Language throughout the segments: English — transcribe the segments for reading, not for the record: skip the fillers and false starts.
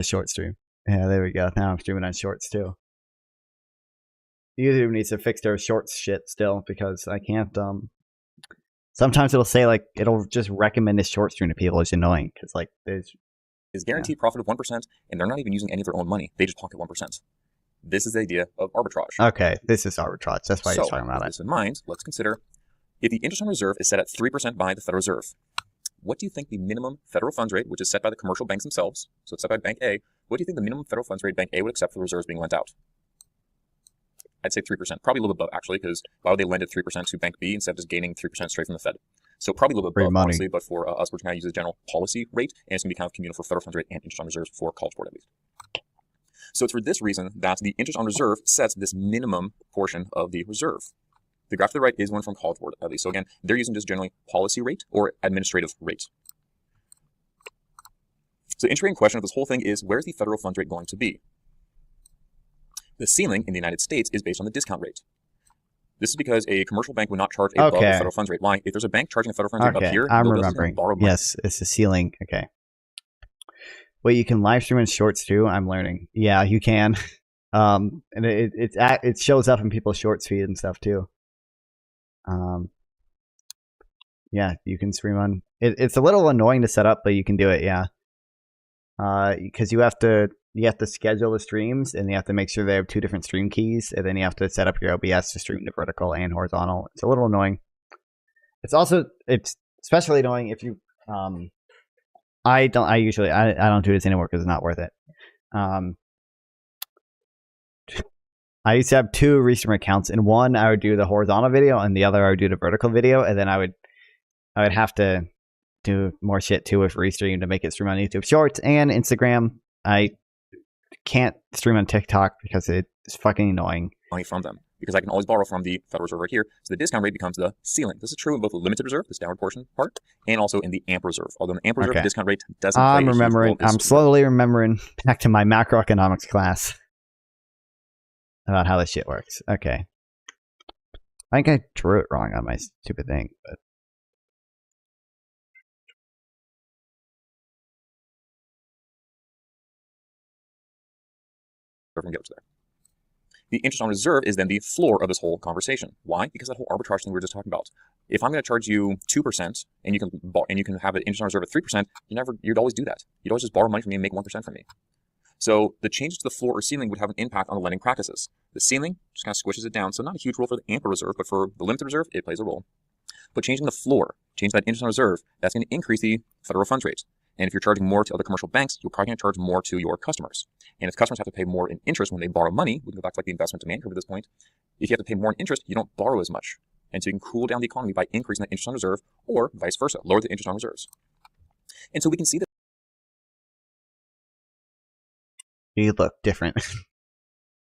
a short stream. Yeah, there we go. Now I'm streaming on shorts too. YouTube needs to fix their shorts shit still because I can't. Sometimes it'll say like it'll just recommend this short stream to people. It's annoying because like there's is guaranteed profit of 1%, and they're not even using any of their own money. They just pocket 1%. This is the idea of arbitrage. Okay, this is arbitrage. That's why you're talking about with it. this in mind, let's consider if the interest on reserve is set at 3% by the Federal Reserve. What do you think the minimum federal funds rate, which is set by the commercial banks themselves, so it's set by Bank A, what do you think the minimum federal funds rate Bank A would accept for the reserves being lent out? I'd say 3%, probably a little bit above actually, because why would they lend at 3% to Bank B instead of just gaining 3% straight from the Fed? So probably a little bit above, honestly, but for us, we're going to use the general policy rate, and it's going to be kind of communal for federal funds rate and interest on reserves for College Board at least. So it's for this reason that the interest on reserve sets this minimum portion of the reserve. The graph to the right is one from College Board at least. So again, they're using just generally policy rate or administrative rate. So the interesting question of this whole thing is, where's the federal funds rate going to be? The ceiling in the United States is based on the discount rate. This is because a commercial bank would not charge above the federal funds rate. Why? If there's a bank charging a federal funds rate up here, I'm remembering. Yes, it's the ceiling. Okay. Well, you can live stream in shorts too. I'm learning. Yeah, you can. And it shows up in people's shorts feed and stuff too. Yeah, you can stream on. It's a little annoying to set up, but you can do it. Yeah. Because you have to schedule the streams, and you have to make sure they have 2 different stream keys, and then you have to set up your OBS to stream the vertical and horizontal. It's a little annoying. It's especially annoying if you I don't do this anymore because it's not worth it. I used to have 2 Restream accounts. In one, I would do the horizontal video, and the other I would do the vertical video, and then I would have to do more shit too with Restream to make it stream on YouTube Shorts and Instagram. I can't stream on TikTok because it's fucking annoying. Money from them, because I can always borrow from the Federal Reserve right here. So the discount rate becomes the ceiling. This is true in both the limited reserve, this downward portion part, and also in the AMP reserve. Although in the AMP reserve, the discount rate doesn't play I'm remembering. I'm slowly remembering back to my macroeconomics class about how this shit works. Okay. I think I drew it wrong on my stupid thing, but from get to there. The interest on reserve is then the floor of this whole conversation. Why? Because that whole arbitrage thing we were just talking about. If I'm going to charge you 2% and you can have an interest on reserve at 3%, you'd always do that. You'd always just borrow money from me and make 1% from me. So the changes to the floor or ceiling would have an impact on the lending practices. The ceiling just kind of squishes it down, so not a huge role for the ample reserve, but for the limited reserve, it plays a role. But changing the floor, change that interest on reserve, that's going to increase the federal funds rate. And if you're charging more to other commercial banks, you're probably going to charge more to your customers. And if customers have to pay more in interest when they borrow money, we can go back to like the investment demand curve at this point. If you have to pay more in interest, you don't borrow as much. And so you can cool down the economy by increasing that interest on reserve, or vice versa, lower the interest on reserves. And so we can see that you look different.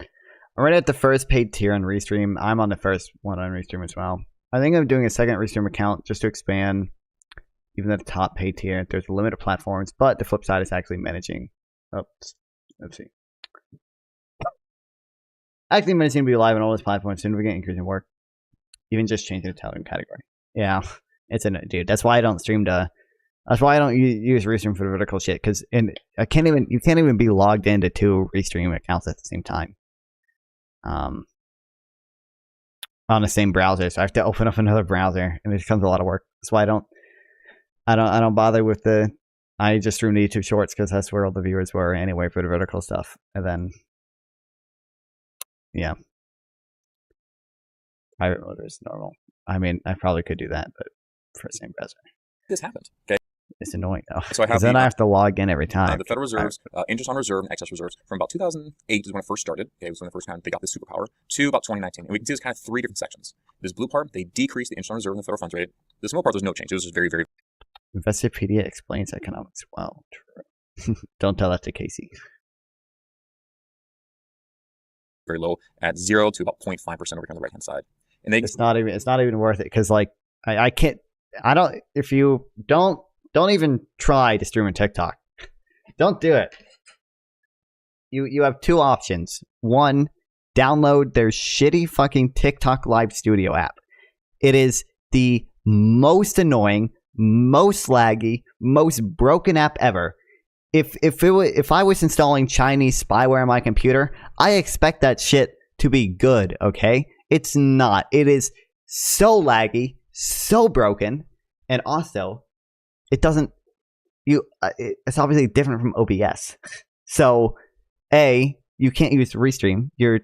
I'm right at the first paid tier on Restream. I'm on the first one on Restream as well. I think I'm doing a second Restream account just to expand. Even at the top paid tier, there's a limit of platforms, but the flip side is actually managing. Oops. Let's see. Actually managing to be live on all those platforms, significant increase in work. Even just changing the Telegram category. Yeah, it's dude. That's why I don't stream to. That's why I don't use Restream for the vertical shit. Because you can't even be logged into 2 Restream accounts at the same time. On the same browser, so I have to open up another browser, and it becomes a lot of work. That's why I don't bother with I just stream to YouTube Shorts because that's where all the viewers were anyway for the vertical stuff. And then, yeah. Private mode is normal. I mean, I probably could do that, but for the same browser. This happened. Okay. It's annoying though. So I have then I have to log in every time. The Federal Reserve's interest on reserve and excess reserves from about 2008 is when it first started. Okay, it was when the first time they got this superpower, to about 2019. And we can see there's kind of 3 different sections. This blue part, they decreased the interest on reserve and the federal funds rate. This small part, there's no change. It was just very, very. Investopedia explains economics well. True. Don't tell that to Casey. Very low at 0 to about 0.5% over here on the right hand side. And it's not even worth it because like I can't. I don't. If you don't even try to stream on TikTok. Don't do it. You have 2 options. One, download their shitty fucking TikTok Live Studio app. It is the most annoying, most laggy, most broken app ever. if I was installing Chinese spyware on my computer, I expect that shit to be good. Okay, it's not. It is so laggy, so broken, and also it doesn't. It's obviously different from OBS. So, you can't use Restream. You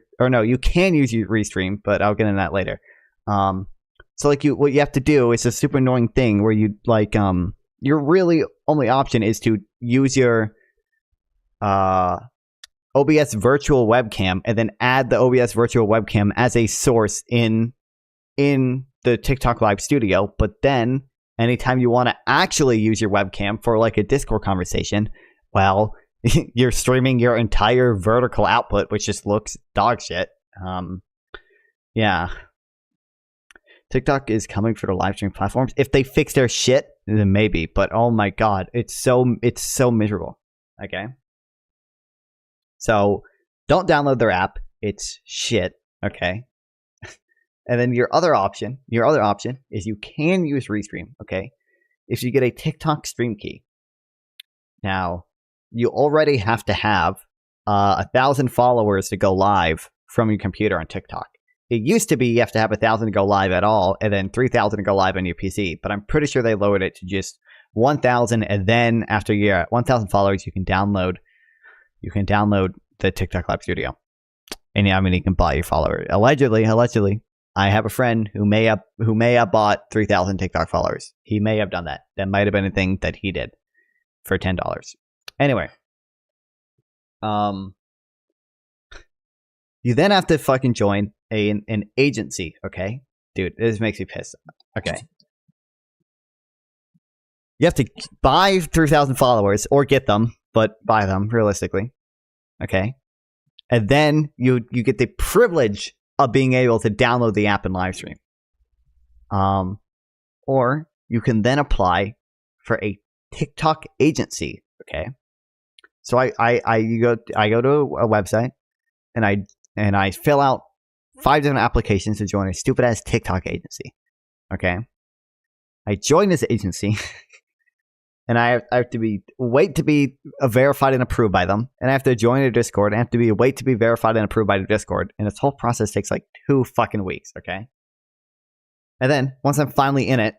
can use Restream, but I'll get into that later. So like what you have to do is a super annoying thing where you like your really only option is to use your OBS virtual webcam and then add the OBS virtual webcam as a source in the TikTok Live Studio. But then anytime you want to actually use your webcam for like a Discord conversation, well, you're streaming your entire vertical output, which just looks dog shit. Yeah. TikTok is coming for the live stream platforms. If they fix their shit, then maybe. But oh my god, it's so miserable. Okay. So don't download their app. It's shit. Okay. And then your other option is you can use Restream. Okay. If you get a TikTok stream key. Now, you already have to have 1,000 followers to go live from your computer on TikTok. It used to be you have to have 1,000 to go live at all, and then 3,000 to go live on your PC. But I'm pretty sure they lowered it to just 1,000, and then after you're at 1,000 followers, you can download the TikTok Live Studio. And yeah, I mean, you can buy your followers. Allegedly, I have a friend who may have bought 3,000 TikTok followers. He may have done that. That might have been a thing that he did for $10. Anyway, you then have to fucking join an agency, okay? Dude, this makes me pissed. Okay. You have to buy 3,000 followers or get them, but buy them realistically. Okay? And then you get the privilege of being able to download the app and live stream. Or you can then apply for a TikTok agency, okay? So I go to a website and I fill out 5 different applications to join a stupid ass TikTok agency. Okay, I join this agency, and I have to wait to be verified and approved by them, and I have to join a Discord. I have to wait to be verified and approved by the Discord, and this whole process takes like 2 fucking weeks. Okay, and then once I'm finally in it,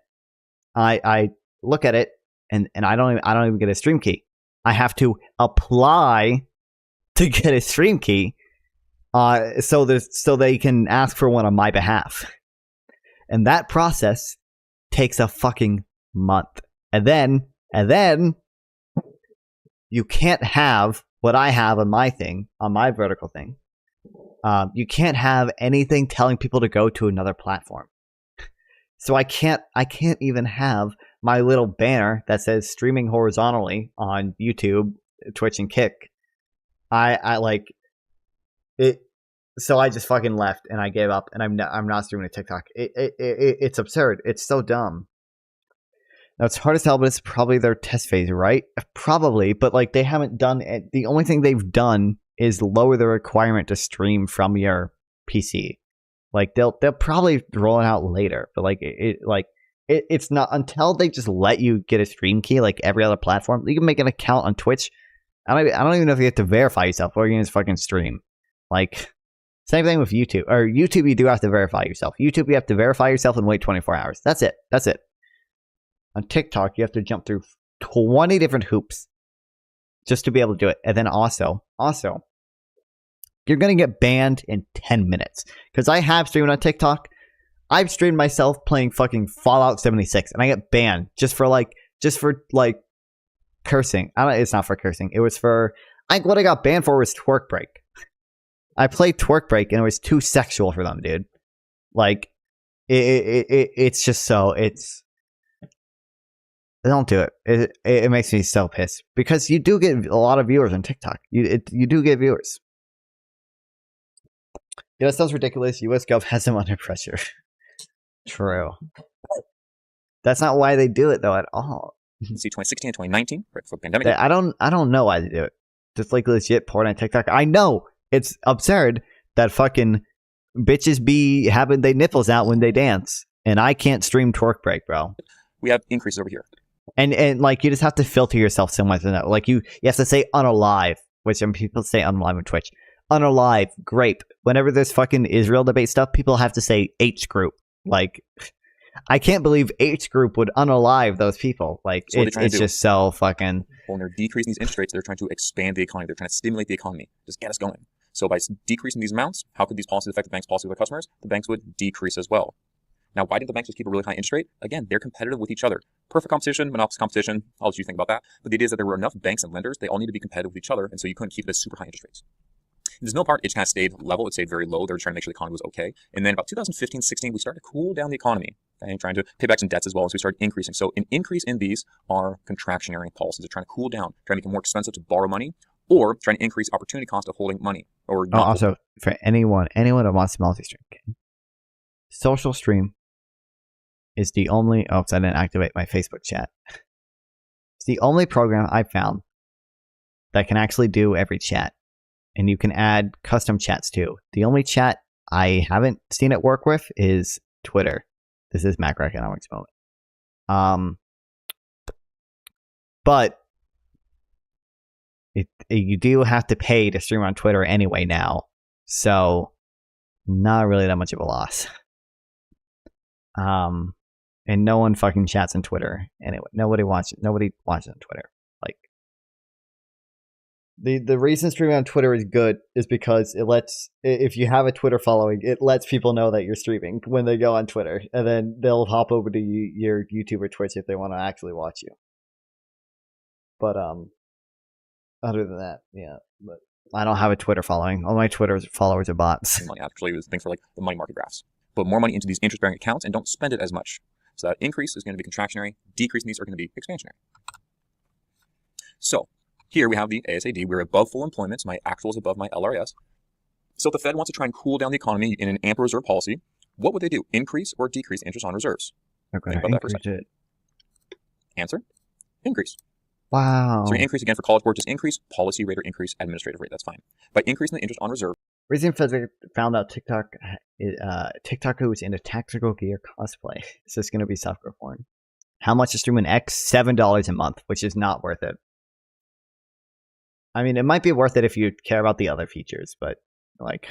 I look at it, and I don't even get a stream key. I have to apply to get a stream key. So they can ask for one on my behalf. And that process takes a fucking month. And then you can't have what I have on my thing, on my vertical thing. You can't have anything telling people to go to another platform. So I can't even have my little banner that says streaming horizontally on YouTube, Twitch, and Kick. I like it. So I just fucking left and I gave up, and I'm not streaming a TikTok. It's absurd. It's so dumb. Now it's hard to tell, but it's probably their test phase, right? Probably, but like they haven't done it. The only thing they've done is lower the requirement to stream from your PC. Like they'll probably roll it out later, but it's not until they just let you get a stream key like every other platform. You can make an account on Twitch. I don't even know if you have to verify yourself or you can just fucking stream. Like same thing with YouTube. Or YouTube, you do have to verify yourself. YouTube, you have to verify yourself and wait 24 hours. That's it. On TikTok, you have to jump through 20 different hoops just to be able to do it. And then also, you're going to get banned in 10 minutes. Because I have streamed on TikTok. I've streamed myself playing fucking Fallout 76. And I get banned just for cursing. It's not for cursing. It was for... what I got banned for was Twerk Break. I played Twerk Break and it was too sexual for them, dude. Like, it's just so... Don't do it. It makes me so pissed. Because you do get a lot of viewers on TikTok. You do get viewers. Yeah, that sounds ridiculous. US Gov has them under pressure. True. That's not why they do it, though, at all. See, 2016 and 2019, right before the pandemic. I don't know why they do it. Just like legit porn on TikTok. I know it's absurd that fucking bitches be having their nipples out when they dance, and I can't stream Twerk Break, bro. We have increases over here. And like you just have to filter yourself so much in that. Like you have to say unalive, which some people say unalive on Twitch. Unalive, grape. Whenever there's fucking Israel debate stuff, people have to say H group. Like I can't believe H group would unalive those people. Like So it's just so fucking. When they're decreasing these interest rates, they're trying to expand the economy. They're trying to stimulate the economy, just get us going. So by decreasing these amounts, how could these policies affect the bank's policy with their customers? The banks would decrease as well. Now, why didn't the banks just keep a really high interest rate? Again, they're competitive with each other. Perfect competition, monopoly competition. I'll let you think about that. But the idea is that there were enough banks and lenders, they all need to be competitive with each other, and so you couldn't keep it at super high interest rates. In this middle part, it kind of stayed level. It stayed very low. They were trying to make sure the economy was okay. And then about 2015-16, we started to cool down the economy and trying to pay back some debts as well. So we started increasing. So an increase in these are contractionary policies. They're trying to cool down, trying to make it more expensive to borrow money, or trying to increase opportunity cost of holding money. Or not also, for anyone that wants to multi-stream, okay? Social Stream is the only. Oh, I didn't activate my Facebook chat. It's the only program I've found that can actually do every chat. And you can add custom chats too. The only chat I haven't seen it work with is Twitter. This is macroeconomics moment. But you do have to pay to stream on Twitter anyway now. So not really that much of a loss. And no one fucking chats on Twitter anyway. Nobody watches on Twitter. Like the reason streaming on Twitter is good is because it lets, if you have a Twitter following, it lets people know that you're streaming when they go on Twitter, and then they'll hop over to your YouTube or Twitch if they want to actually watch you. But other than that, yeah. But I don't have a Twitter following. All my Twitter followers are bots. Money actually was things for like the money market graphs. Put more money into these interest-bearing accounts and don't spend it as much. So that increase is going to be contractionary. Decrease in these are going to be expansionary. So here we have the ASAD. We're above full employment. So my actual is above my LRS. So if the Fed wants to try and cool down the economy in an ample reserve policy, what would they do? Increase or decrease interest on reserves? Okay, increase it. Answer: increase. Wow. So increase again for College Board, just increase policy rate or increase administrative rate. That's fine. By increasing the interest on reserve. Reason Feds found out TikTok was into tactical gear cosplay. Is this going to be software porn? How much is streaming X? $7 a month, which is not worth it. I mean, it might be worth it if you care about the other features, but like,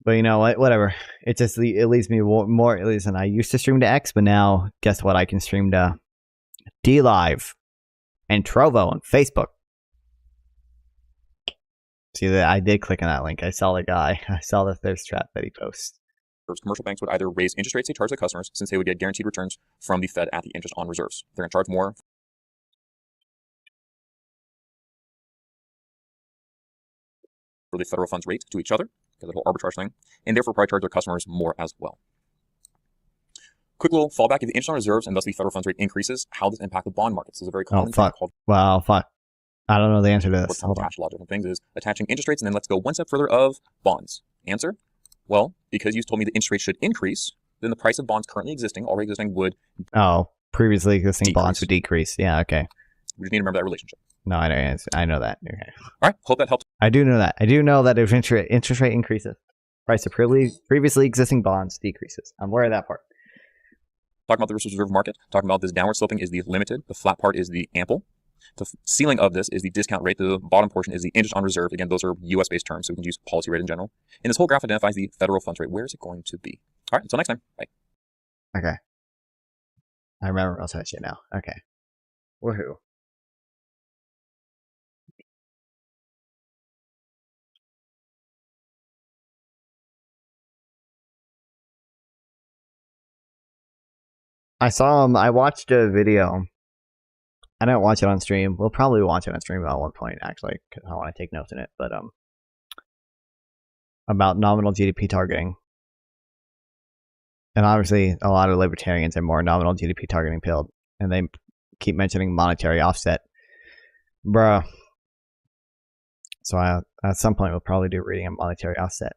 but you know what? Whatever. It just it leaves me more. At least, and I used to stream to X, but now guess what? I can stream to D Live and Trovo on Facebook. See that I did click on that link. I saw the guy. I saw the thirst trap that he posts. Commercial banks would either raise interest rates they charge their customers, since they would get guaranteed returns from the Fed at the interest on reserves. They're going to charge more for the federal funds rate to each other, because of the whole arbitrage thing, and therefore probably charge their customers more as well. Quick little fallback: if the interest on reserves and thus the federal funds rate increases, how does it impact the bond markets? There's a very common thing called fuck. I don't know the answer to this. Hold on. A lot of different things is attaching interest rates, and then let's go one step further of bonds. Answer: well, because you told me the interest rate should increase, then the price of bonds already existing would previously existing bonds would decrease. Yeah, okay. We just need to remember that relationship. No, I know that. Okay. All right, hope that helps. I do know that. I do know that if interest rate increases, price of previously existing bonds decreases. I'm aware of that part. Talking about the risk reserve market, talking about this downward sloping is the limited, the flat part is the ample. The ceiling of this is the discount rate. The bottom portion is the interest on reserve. Again, those are US-based terms, so we can use policy rate in general. And this whole graph identifies the federal funds rate. Where is it going to be? All right, until next time. Bye. Okay. I remember I'll touch it now. Okay. Woohoo. I saw him. I watched a video. I didn't watch it on stream. We'll probably watch it on stream at one point, actually, because I want to take notes in it. But about nominal GDP targeting, and obviously a lot of libertarians are more nominal GDP targeting pilled, and they keep mentioning monetary offset, bruh. So at some point we'll probably do reading a monetary offset.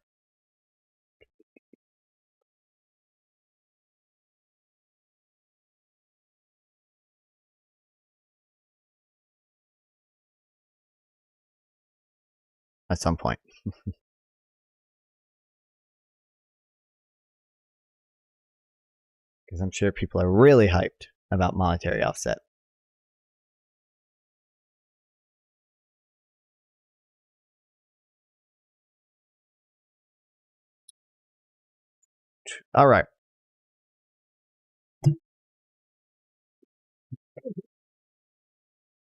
At some point. Because I'm sure people are really hyped about monetary offset. All right.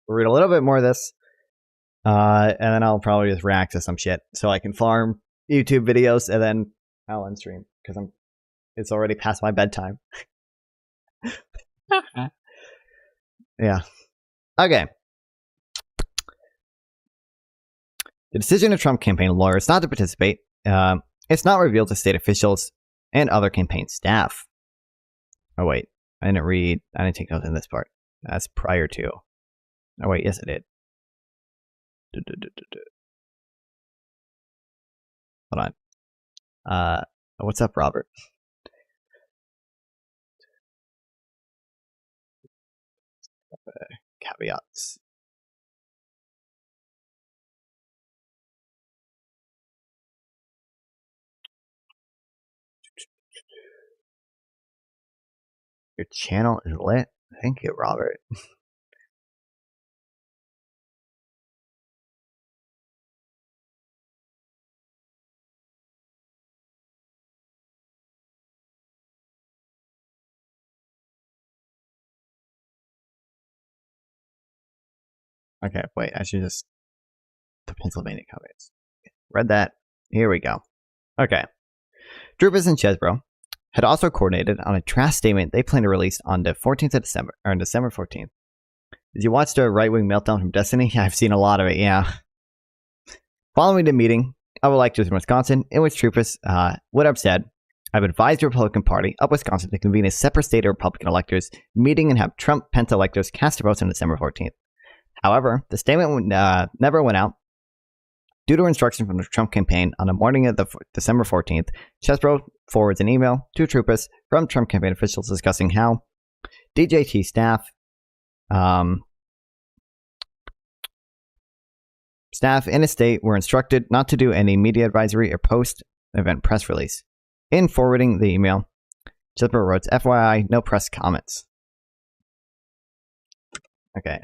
We'll read a little bit more of this. And then I'll probably just react to some shit so I can farm YouTube videos, and then I'll end stream because it's already past my bedtime. Yeah. Okay. The decision of Trump campaign lawyers not to participate, it's not revealed to state officials and other campaign staff. Oh wait, I didn't take notes in this part. That's prior to. Oh wait, yes I did. Hold on. What's up, Robert? Caveats. Your channel is lit. Thank you, Robert. Okay, wait, I should just... The Pennsylvania comments. Read that. Here we go. Okay. Drupus and Chesbro had also coordinated on a draft statement they plan to release on the 14th of December, or on December 14th. Did you watch the right-wing meltdown from Destiny? I've seen a lot of it, yeah. Following the meeting of electors in Wisconsin, in which Drupus would have said, I've advised the Republican Party of Wisconsin to convene a separate state of Republican electors meeting and have Trump-Pence electors cast their votes on December 14th. However, the statement never went out. Due to instruction from the Trump campaign on the morning of the December 14th, Chesbro forwards an email to Drupus from Trump campaign officials discussing how DJT staff in a state were instructed not to do any media advisory or post-event press release. In forwarding the email, Chesbro wrote, FYI, no press comments. Okay,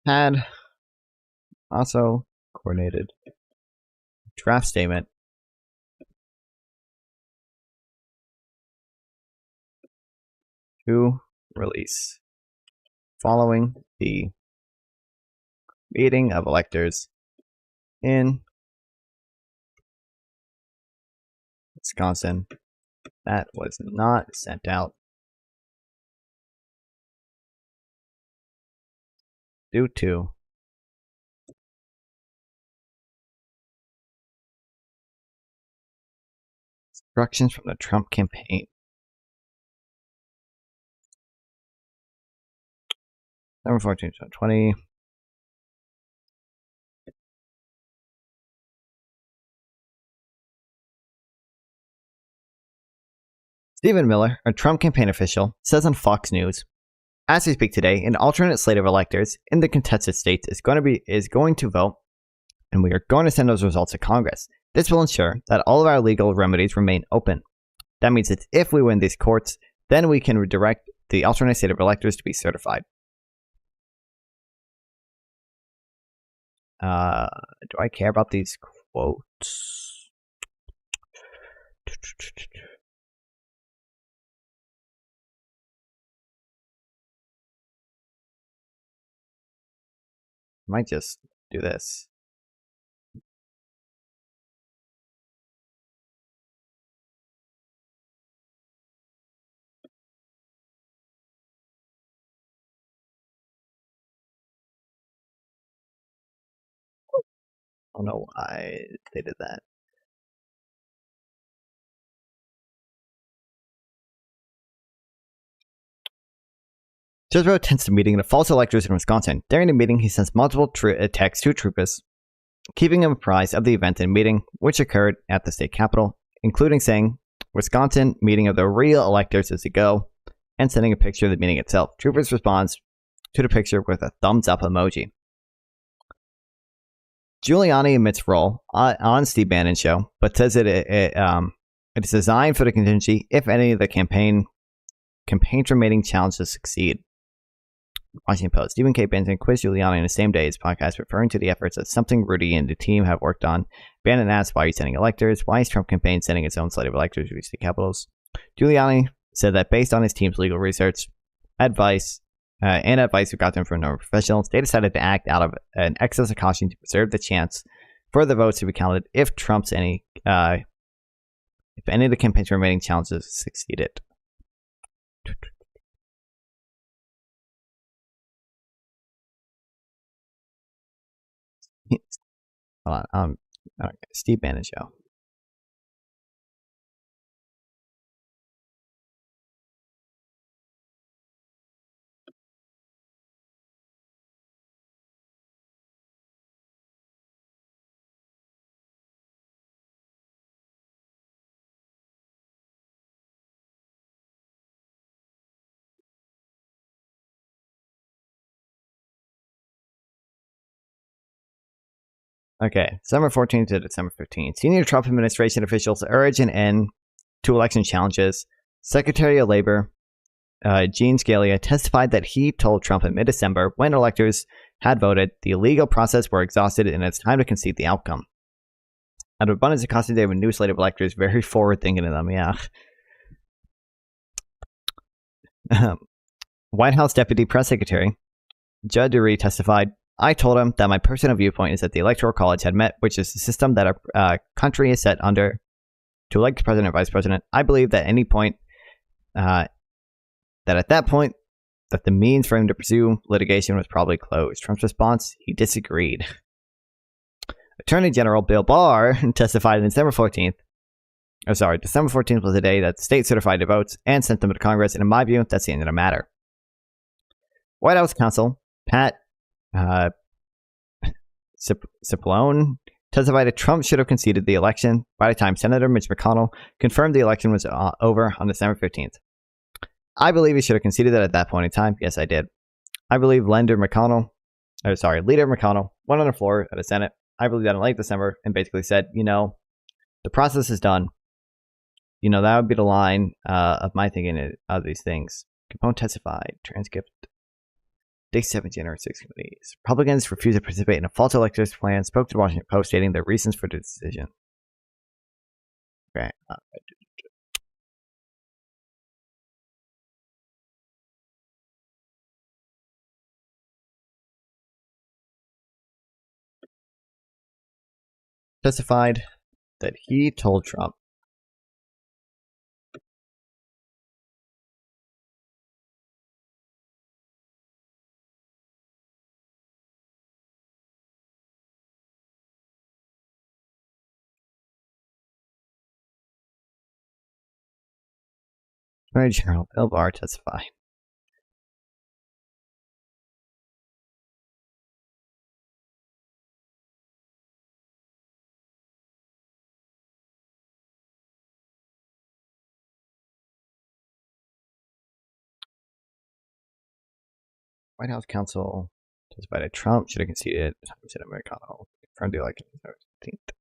had also coordinated draft statement to release following the meeting of electors in Wisconsin that was not sent out due to instructions from the Trump campaign. Number 14, 20. Stephen Miller, a Trump campaign official, says on Fox News, as we speak today, an alternate slate of electors in the contested states is going to vote, and we are going to send those results to Congress. This will ensure that all of our legal remedies remain open. That means that if we win these courts, then we can redirect the alternate state of electors to be certified. Do I care about these quotes? Might just do this. I don't know why they did that. Chesbro attends a meeting of false electors in Wisconsin. During the meeting, he sends multiple texts to Drupus, keeping him apprised of the event and meeting, which occurred at the state capitol, including saying, Wisconsin meeting of the real electors is a go, and sending a picture of the meeting itself. Drupus responds to the picture with a thumbs up emoji. Giuliani admits role on Steve Bannon's show, but says it's designed for the contingency if any of the campaign's remaining challenges succeed. Washington Post. Stephen K. Bannon quizzed Giuliani in the same day as podcast, referring to the efforts that something Rudy and the team have worked on. Bannon asked why he's sending electors, why is Trump campaign sending its own slate of electors to reach the capitals. Giuliani said that based on his team's legal research, advice we got them from a number of professionals, they decided to act out of an excess of caution to preserve the chance for the votes to be counted if any of the campaign's remaining challenges succeeded. Hold on. Steve Bannon show. Okay, December 14th to December 15th. Senior Trump administration officials urge an end to election challenges. Secretary of Labor Gene Scalia testified that he told Trump in mid-December, when electors had voted, the legal process were exhausted and it's time to concede the outcome. Out of abundance of caution, they have a new slate of electors, very forward-thinking of them, yeah. White House Deputy Press Secretary Judd Dury testified, I told him that my personal viewpoint is that the Electoral College had met, which is the system that our country is set under to elect president and vice president. I believe that at that point, that the means for him to pursue litigation was probably closed. Trump's response, he disagreed. Attorney General Bill Barr testified on December 14th. December 14th was the day that the state certified the votes and sent them to Congress, and in my view, that's the end of the matter. White House counsel Pat Cipollone testified that Trump should have conceded the election by the time Senator Mitch McConnell confirmed the election was over on December 15th. I believe he should have conceded that at that point in time. Yes, I did. I believe Leader McConnell went on the floor of the Senate. I believe that in late December and basically said, the process is done. That would be the line of my thinking of these things. Capone testified. Transcript. Day 7, January 6 committees. Republicans refused to participate in a false electors plan. Spoke to the Washington Post stating their reasons for the decision. Okay. Testified that he told Trump Attorney General Bill Barr testified. White House counsel testified that Trump should have conceded. Senator McConnell confirmed the election on December 15th.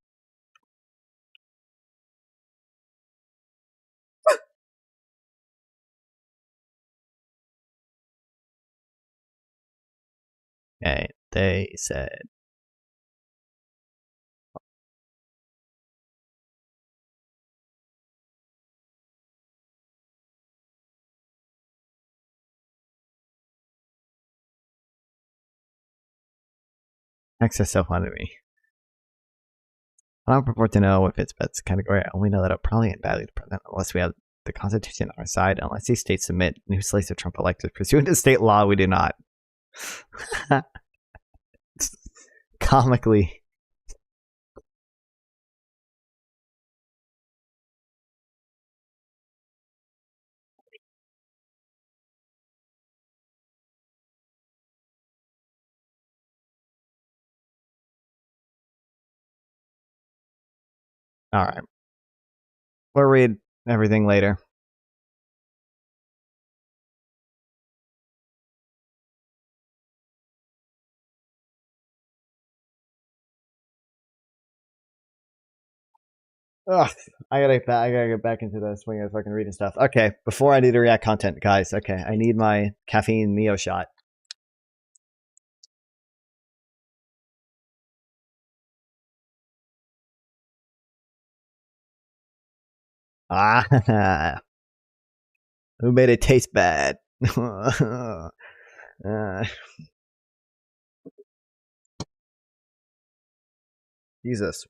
Okay, they said access self-funded me. I don't purport to know if it's best category. I only know that it'll probably end badly to president unless we have the Constitution on our side. Unless these states submit new slates of Trump electors pursuant to state law, we do not. Comically. All right. We'll read everything later. Ugh, I gotta get back into the swing of fucking reading stuff. Okay, before I do the react content, guys. Okay, I need my caffeine Mio shot. Ah, who made it taste bad? Jesus.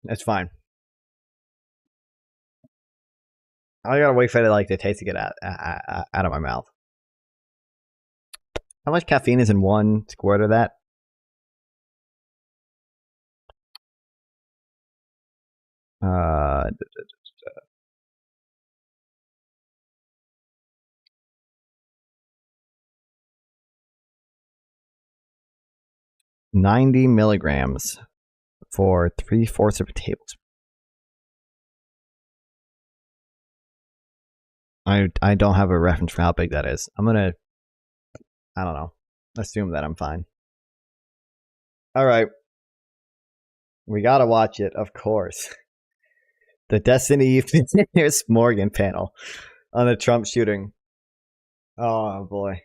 That's fine. I gotta wait for it like the taste to get out of my mouth. How much caffeine is in 1 squirt of that? Uh, 90 milligrams for 3/4 of a tablespoon. I don't have a reference for how big that is. I'm gonna, I don't know, assume that I'm fine. All right, we gotta watch it, of course. The Destiny Piers Morgan panel on the Trump shooting. Oh boy.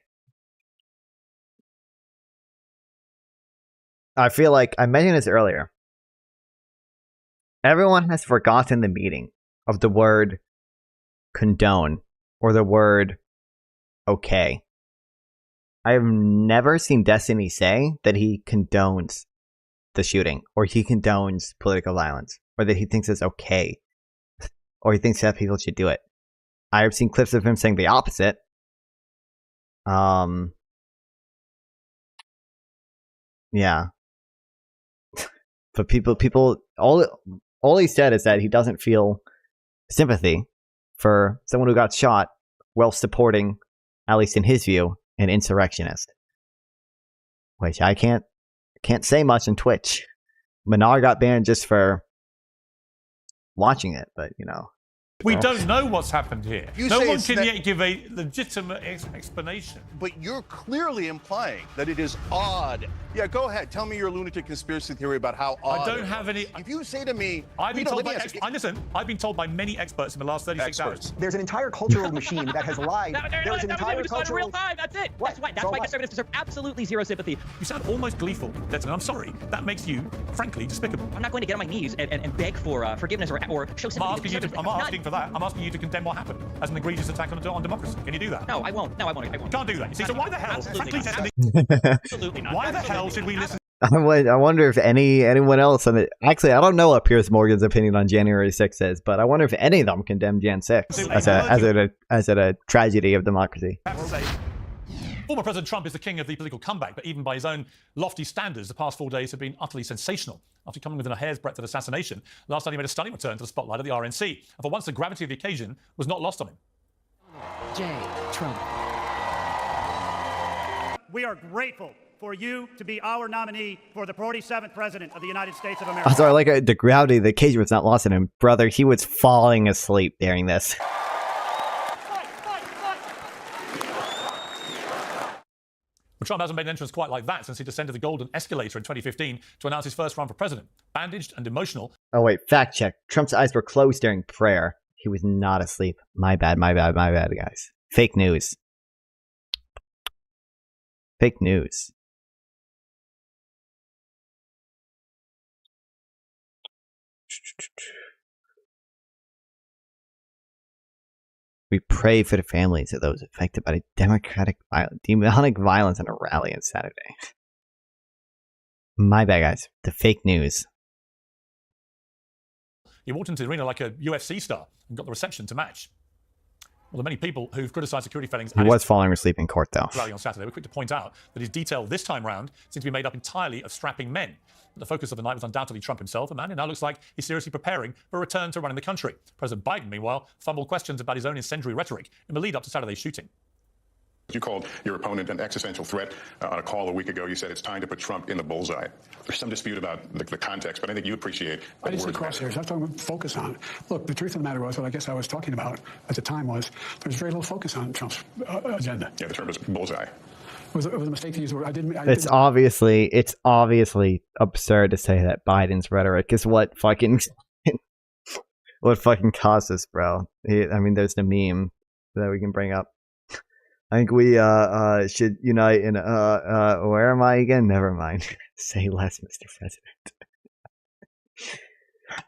I feel like I mentioned this earlier. Everyone has forgotten the meaning of the word condone or the word okay. I have never seen Destiny say that he condones the shooting or he condones political violence or that he thinks it's okay or he thinks that people should do it. I have seen clips of him saying the opposite. Yeah. But people, all he said is that he doesn't feel sympathy for someone who got shot while supporting, at least in his view, an insurrectionist. Which I can't say much on Twitch. Menard got banned just for watching it, but you know. We don't know what's happened here. No one can yet give a legitimate explanation. But you're clearly implying that it is odd. Yeah, go ahead. Tell me your lunatic conspiracy theory about how odd. I don't have any. If you say to me, I've been told by listen. I've been told by many experts in the last 36 hours. There's an entire cultural machine that has lied. There's an entire cultural. Real time. That's it. What? That's why conservatives deserve absolutely zero sympathy. You sound almost gleeful, Desmond. I'm sorry. That makes you, frankly, despicable. I'm not going to get on my knees and beg for forgiveness or show sympathy. I'm asking for that. I'm asking you to condemn what happened as an egregious attack on democracy. Can you do that? No, I won't. No, I won't. Can't do that. You see, so why the hell? Absolutely not. Why the hell should we listen? I wonder if anyone else on it. Actually, I don't know what Piers Morgan's opinion on January 6th is, but I wonder if any of them condemn Jan 6 as a tragedy of democracy. I have to say, former President Trump is the king of the political comeback, but even by his own lofty standards, the past 4 days have been utterly sensational. After coming within a hair's breadth of assassination, last night he made a stunning return to the spotlight of the RNC. And for once, the gravity of the occasion was not lost on him. J. Trump. We are grateful for you to be our nominee for the 47th President of the United States of America. I'm sorry, like the gravity of the occasion was not lost on him. Brother, he was falling asleep during this. But Trump hasn't made an entrance quite like that since he descended the golden escalator in 2015 to announce his first run for president. Bandaged and emotional. Oh, wait, fact check. Trump's eyes were closed during prayer. He was not asleep. My bad, guys. Fake news. Fake news. We pray for the families of those affected by the demonic violence on a rally on Saturday. My bad, guys. The fake news. He walked into the arena like a UFC star and got the reception to match. Well, the many people who've criticised security failings. He was falling asleep in court, though. Rally on Saturday. We're quick to point out that his detail this time round seems to be made up entirely of strapping men. The focus of the night was undoubtedly Trump himself, a man who now looks like he's seriously preparing for a return to running the country. President Biden, meanwhile, fumbled questions about his own incendiary rhetoric in the lead up to Saturday's shooting. You called your opponent an existential threat on a call a week ago. You said it's time to put Trump in the bullseye. There's some dispute about the context, but I think you appreciate I didn't say crosshairs. I'm talking about focus on it. Look, the truth of the matter was, what I guess I was talking about at the time was there's very little focus on Trump's agenda. Yeah, the term is bullseye. It was a mistake to use the word. It's obviously absurd to say that Biden's rhetoric is what fucking caused this, bro. I mean, there's the meme that we can bring up. I think we should unite in where am I again? Never mind. Say less, Mr. President.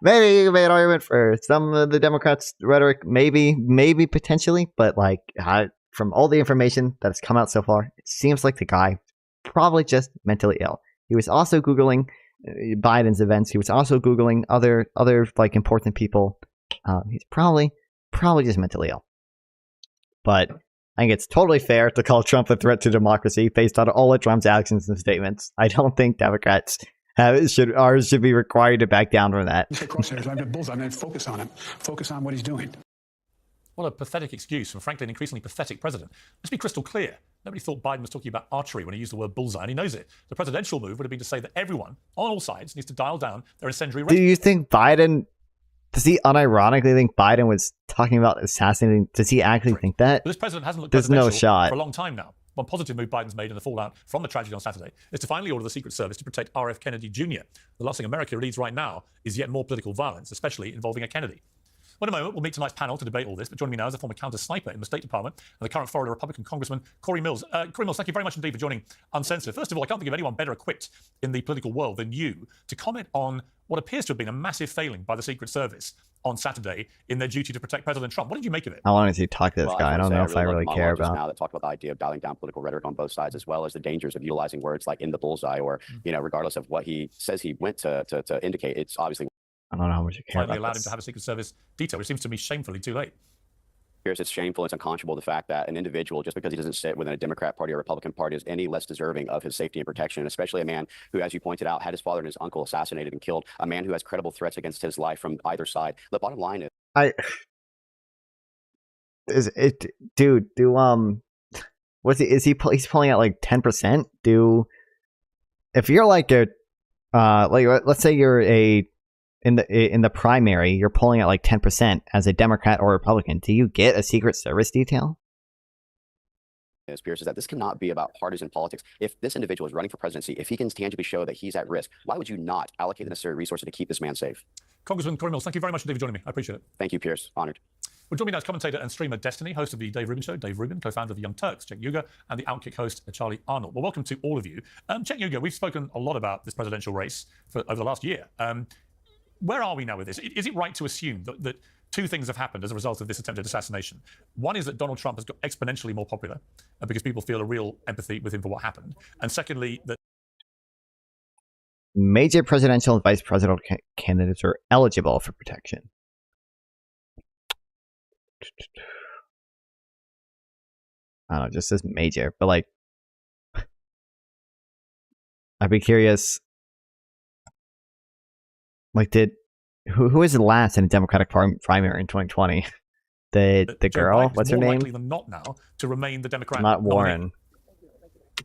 Maybe you can make an argument for some of the Democrats' rhetoric, maybe potentially, but like from all the information that has come out so far, it seems like the guy probably just mentally ill. He was also Googling Biden's events. He was also Googling other like important people. He's probably just mentally ill. But I think it's totally fair to call Trump a threat to democracy based on all of Trump's actions and statements. I don't think Democrats should be required to back down from that. I'm going to focus on him. Focus on what he's doing. What a pathetic excuse from, frankly, an increasingly pathetic president. Let's be crystal clear. Nobody thought Biden was talking about archery when he used the word bullseye, and he knows it. The presidential move would have been to say that everyone, on all sides, needs to dial down their incendiary rhetoric. Do you think Biden... Does he unironically think Biden was talking about assassinating? Does he actually think that? But this president hasn't looked There's no shot for a long time now. One positive move Biden's made in the fallout from the tragedy on Saturday is to finally order the Secret Service to protect R.F. Kennedy Jr. The last thing America needs right now is yet more political violence, especially involving a Kennedy. Well, in a moment, we'll meet tonight's panel to debate all this, but joining me now is a former counter-sniper in the State Department and the current Florida Republican Congressman Corey Mills. Corey Mills, thank you very much indeed for joining Uncensored. First of all, I can't think of anyone better equipped in the political world than you to comment on what appears to have been a massive failing by the Secret Service on Saturday in their duty to protect President Trump. What did you make of it? How long does he talk to this guy? I don't know if I really care about. Now that talked about the idea of dialing down political rhetoric on both sides, as well as the dangers of utilizing words like in the bullseye, or regardless of what he says he went to indicate. It's obviously. I don't know how much you care finally about allowed him to have a Secret Service detail, which seems to me shamefully too late. It's shameful. It's unconscionable the fact that an individual, just because he doesn't sit within a Democrat Party or Republican Party, is any less deserving of his safety and protection, especially a man who, as you pointed out, had his father and his uncle assassinated and killed, a man who has credible threats against his life from either side. The bottom line is... he's pulling out like 10%? If you're like a, let's say you're in the primary, you're pulling out like 10% as a Democrat or Republican. Do you get a Secret Service detail? Pierce, is that this cannot be about partisan politics. If this individual is running for presidency, if he can tangibly show that he's at risk, why would you not allocate the necessary resources to keep this man safe? Congressman Corey Mills, thank you very much indeed for joining me. I appreciate it. Thank you, Pierce. Honored. Well, joining me now is commentator and streamer Destiny, host of the Dave Rubin Show, Dave Rubin, co-founder of the Young Turks, Cenk Uygur, and the Outkick host, Charlie Arnold. Well, welcome to all of you. Cenk Uygur, we've spoken a lot about this presidential race over the last year. Where are we now with this? Is it right to assume that two things have happened as a result of this attempted assassination? One is that Donald Trump has got exponentially more popular because people feel a real empathy with him for what happened. And secondly, that major presidential and vice presidential candidates are eligible for protection. I don't know, it just says major, but like, I'd be curious. Like, who was the last in a Democratic primary in 2020? The girl, what's her name? More likely than not now to remain the Democrat. Not Warren.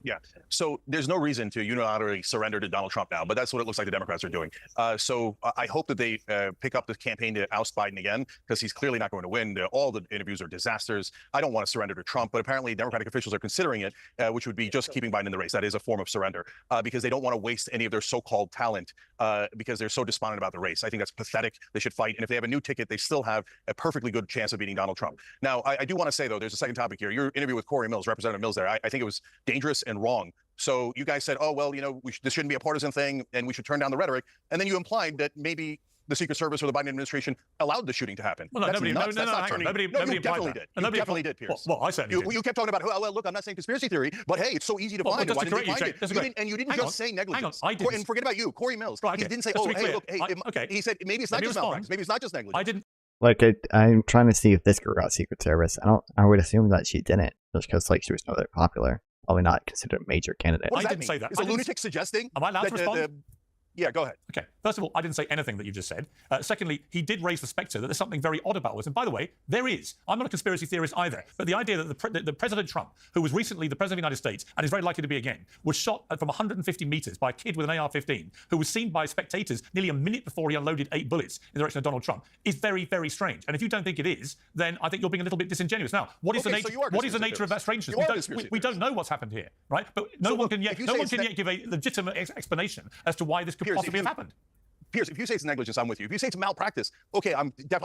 Yeah. So there's no reason to unilaterally surrender to Donald Trump now, but that's what it looks like the Democrats are doing. So I hope that they pick up the campaign to oust Biden again, because he's clearly not going to win. All the interviews are disasters. I don't want to surrender to Trump, but apparently Democratic officials are considering it, which would be just keeping Biden in the race. That is a form of surrender, because they don't want to waste any of their so-called talent because they're so despondent about the race. I think that's pathetic. They should fight. And if they have a new ticket, they still have a perfectly good chance of beating Donald Trump. Now, I do want to say, though, there's a second topic here. Your interview with Corey Mills, Representative Mills there, I think it was dangerous and wrong. So you guys said, oh, well, this shouldn't be a partisan thing and we should turn down the rhetoric. And then you implied that maybe the Secret Service or the Biden administration allowed the shooting to happen. Well, no, nobody definitely did. You definitely did, Pierce. Well, I said you kept talking about, well, look, I'm not saying conspiracy theory, but hey, it's so easy to find. Why didn't they find it? And you didn't just say negligence. And forget about you, Corey Mills. He didn't say, oh, hey, look, hey, he said maybe it's not just malpractice. Maybe it's not just negligence. I didn't. Like, I'm trying to see if this girl got Secret Service. I would assume that she didn't, just because like she was not that popular. Probably not considered a major candidate. What does that mean? Say that. Is a lunatic suggesting? Am I allowed to respond? Yeah, go ahead. Okay. First of all, I didn't say anything that you just said. Secondly, he did raise the spectre that there's something very odd about this. And by the way, there is. I'm not a conspiracy theorist either. But the idea that the President Trump, who was recently the President of the United States and is very likely to be again, was shot from 150 meters by a kid with an AR-15 who was seen by spectators nearly a minute before he unloaded 8 bullets in the direction of Donald Trump is very, very strange. And if you don't think it is, then I think you're being a little bit disingenuous. Now, what is the nature of that strangeness? We don't know what's happened here, right? But no one can yet give a legitimate explanation as to why this could possibly have happened. Pierce, if you say it's negligence, I'm with you. If you say it's malpractice, okay, I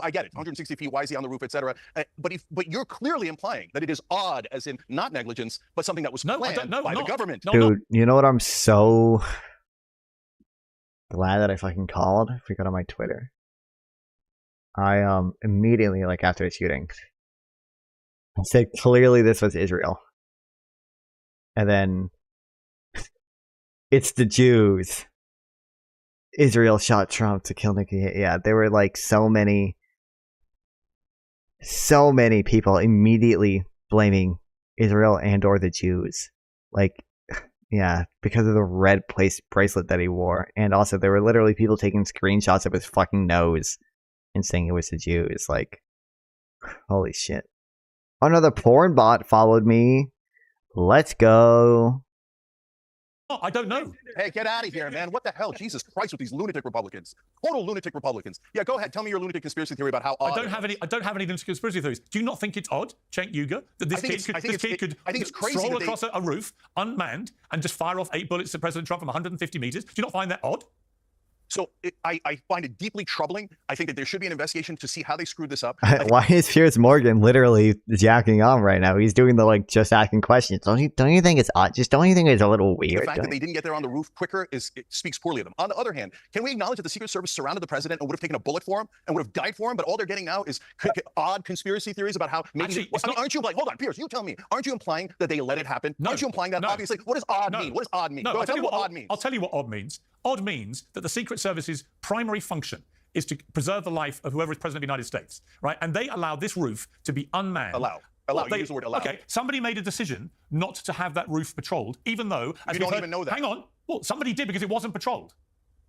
get it. 160 feet, why is he on the roof, etc. But you're clearly implying that it is odd, as in not negligence, but something that was planned by the government. Dude, you know what I'm so glad that I fucking called? If we go to my Twitter. I immediately, like after the shooting, said clearly this was Israel. And then it's the Jews. Israel shot Trump to kill Nikki. Yeah, there were like so many people immediately blaming Israel and or the Jews. Like, yeah, because of the red bracelet that he wore. And also there were literally people taking screenshots of his fucking nose and saying it was the Jews. Like, holy shit. Another porn bot followed me. Let's go. Oh, I don't know. Hey, get out of here, man. What the hell? Jesus Christ with these lunatic Republicans. Total lunatic Republicans. Yeah, go ahead. Tell me your lunatic conspiracy theory about how odd I don't have any conspiracy theories. Do you not think it's odd, Cenk Uygur, that this kid could stroll across a roof unmanned and just fire off 8 bullets at President Trump from 150 meters? Do you not find that odd? So I find it deeply troubling. I think that there should be an investigation to see how they screwed this up. Why is Piers Morgan literally jacking on right now? He's doing the like just asking questions. Don't you think it's odd? Just don't you think it's a little weird? The fact that they didn't get there on the roof quicker it speaks poorly of them. On the other hand, can we acknowledge that the Secret Service surrounded the president and would have taken a bullet for him and would have died for him? But all they're getting now is odd conspiracy theories about how maybe. Aren't you like? Hold on, Piers. You tell me. Aren't you implying that they let it happen? No, aren't you implying that? Obviously, what does odd mean? What does odd mean? No, I'll tell you what odd means. I'll tell you what odd means. Odd means that the Secret Service's primary function is to preserve the life of whoever is president of the United States, right? And they allow this roof to be unmanned. Allow. You use the word allow. Okay, somebody made a decision not to have that roof patrolled, even though... You don't even know that. Hang on. Well, somebody did because it wasn't patrolled.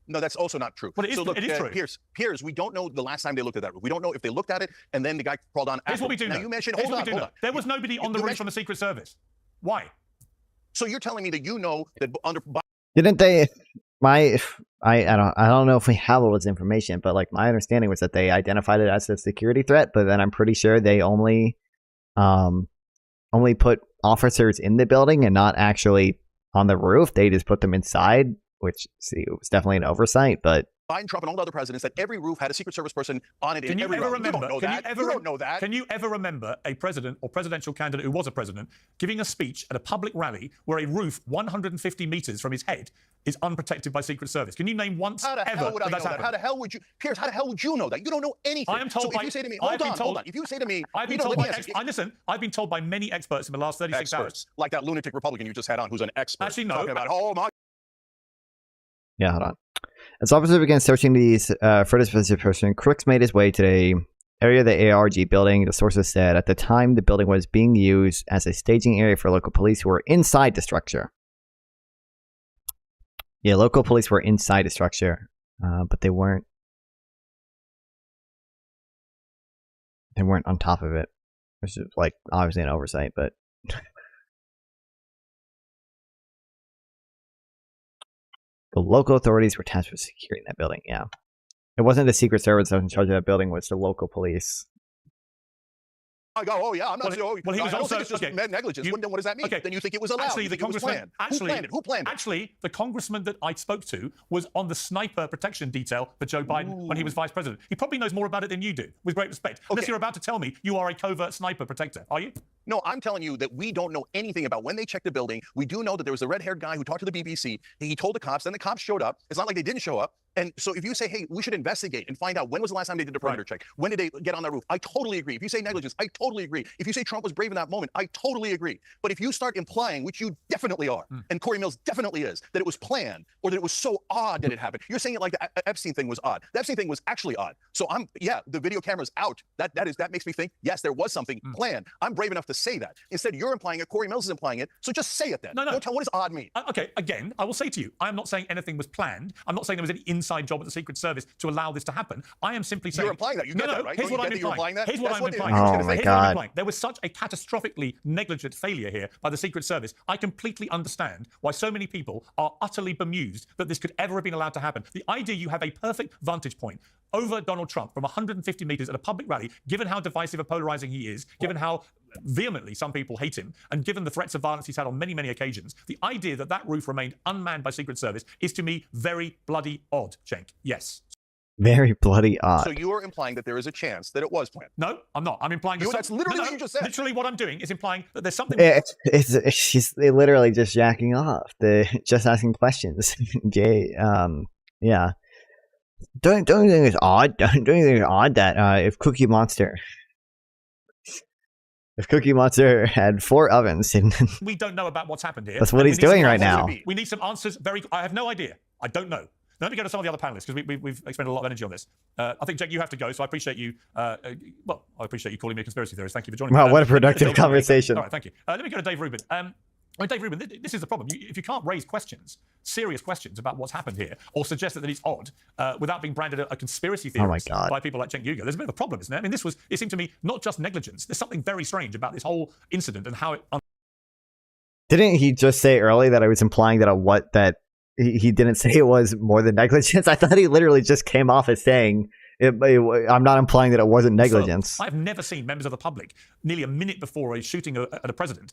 No, that's also not true. But it is true. Piers, we don't know the last time they looked at that roof. We don't know if they looked at it and then the guy crawled on. Here's what we do know. You mentioned, hold on. There was nobody on the roof from the Secret Service. Why? So you're telling me that you know that under... Didn't they... I don't know if we have all this information, but like my understanding was that they identified it as a security threat, but then I'm pretty sure they only put officers in the building and not actually on the roof. They just put them inside, which it was definitely an oversight, but Biden, Trump, and all the other presidents that every roof had a Secret Service person on it. Can you ever remember? You don't know that. Can you ever remember a president or presidential candidate who was a president giving a speech at a public rally where a roof 150 meters from his head is unprotected by Secret Service? Can you name once ever that that's happened? How the hell would you, Piers? How the hell would you know that? You don't know anything. I am told. So if you say to me, hold on. If you say to me, I've been told I've been told by many experts in the last 36 hours, like that lunatic Republican you just had on, who's an expert. Actually, no. Talking about, oh my. Yeah, hold on. As officers began searching these for this specific person, Crooks made his way to the area of the ARG building. The sources said at the time the building was being used as a staging area for local police who were inside the structure. Yeah, local police were inside the structure, but they weren't on top of it, which is like obviously an oversight, but. The local authorities were tasked with securing that building, yeah. It wasn't the Secret Service that was in charge of that building, it was the local police. I go, oh yeah, I'm not sure. Well, he was also it's just negligence. What does that mean? Okay. Then you think it was allowed. Actually, the congressman. Who planned it? Actually, the congressman that I spoke to was on the sniper protection detail for Joe Biden when he was vice president. He probably knows more about it than you do, with great respect. Unless you're about to tell me you are a covert sniper protector, are you? No, I'm telling you that we don't know anything about when they checked the building. We do know that there was a red-haired guy who talked to the BBC. He told the cops, then the cops showed up. It's not like they didn't show up. And so if you say, hey, we should investigate and find out when was the last time they did a perimeter check? When did they get on that roof? I totally agree. If you say negligence, I totally agree. If you say Trump was brave in that moment, I totally agree. But if you start implying, which you definitely are, and Corey Mills definitely is, that it was planned or that it was so odd that it happened, you're saying it like the Epstein thing was odd. The Epstein thing was actually odd. So the video camera's out. That makes me think, yes, there was something planned. I'm brave enough to say that. Instead, you're implying it, Corey Mills is implying it. So just say it then. No. Don't tell what does odd mean. Okay, again, I will say to you, I am not saying anything was planned. I'm not saying there was any inside job at the Secret Service to allow this to happen. I am simply saying... You're implying that. You get that, right? Here's Don't what you I'm get that you're implying that? Here's what That's I'm what implying. Oh my Here's what I'm implying. There was such a catastrophically negligent failure here by the Secret Service. I completely understand why so many people are utterly bemused that this could ever have been allowed to happen. The idea you have a perfect vantage point over Donald Trump from 150 meters at a public rally, given how divisive and polarizing he is, given how vehemently some people hate him, and given the threats of violence he's had on many, many occasions, the idea that that roof remained unmanned by Secret Service is to me very bloody odd, Cenk. Yes. Very bloody odd. So you are implying that there is a chance that it was planned? No, I'm not. I'm implying... That's literally what you just said. Literally what I'm doing is implying that there's something... She's literally just jacking off. Just asking questions. Jay, yeah. Don't you think it's odd? Don't you think it's odd that if Cookie Monster had 4 ovens and we don't know about what's happened here. That's what he's doing right now. We need some answers. I have no idea. I don't know. Now, let me go to some of the other panelists because we've expended a lot of energy on this. I think, Jake, you have to go, so I appreciate you. I appreciate you calling me a conspiracy theorist. Thank you for joining me. Wow, what a productive conversation. All right, thank you. Let me go to Dave Rubin. Dave Rubin, this is the problem. If you can't raise questions, serious questions about what's happened here, or suggest that it's odd, without being branded a conspiracy theorist by people like Cenk Uygur, there's a bit of a problem, isn't there? I mean, it seemed to me not just negligence. There's something very strange about this whole incident and how it... Didn't he just say earlier that I was implying that he didn't say it was more than negligence? I thought he literally just came off as saying... I'm not implying that it wasn't negligence. So, I've never seen members of the public, nearly a minute before a shooting at a president,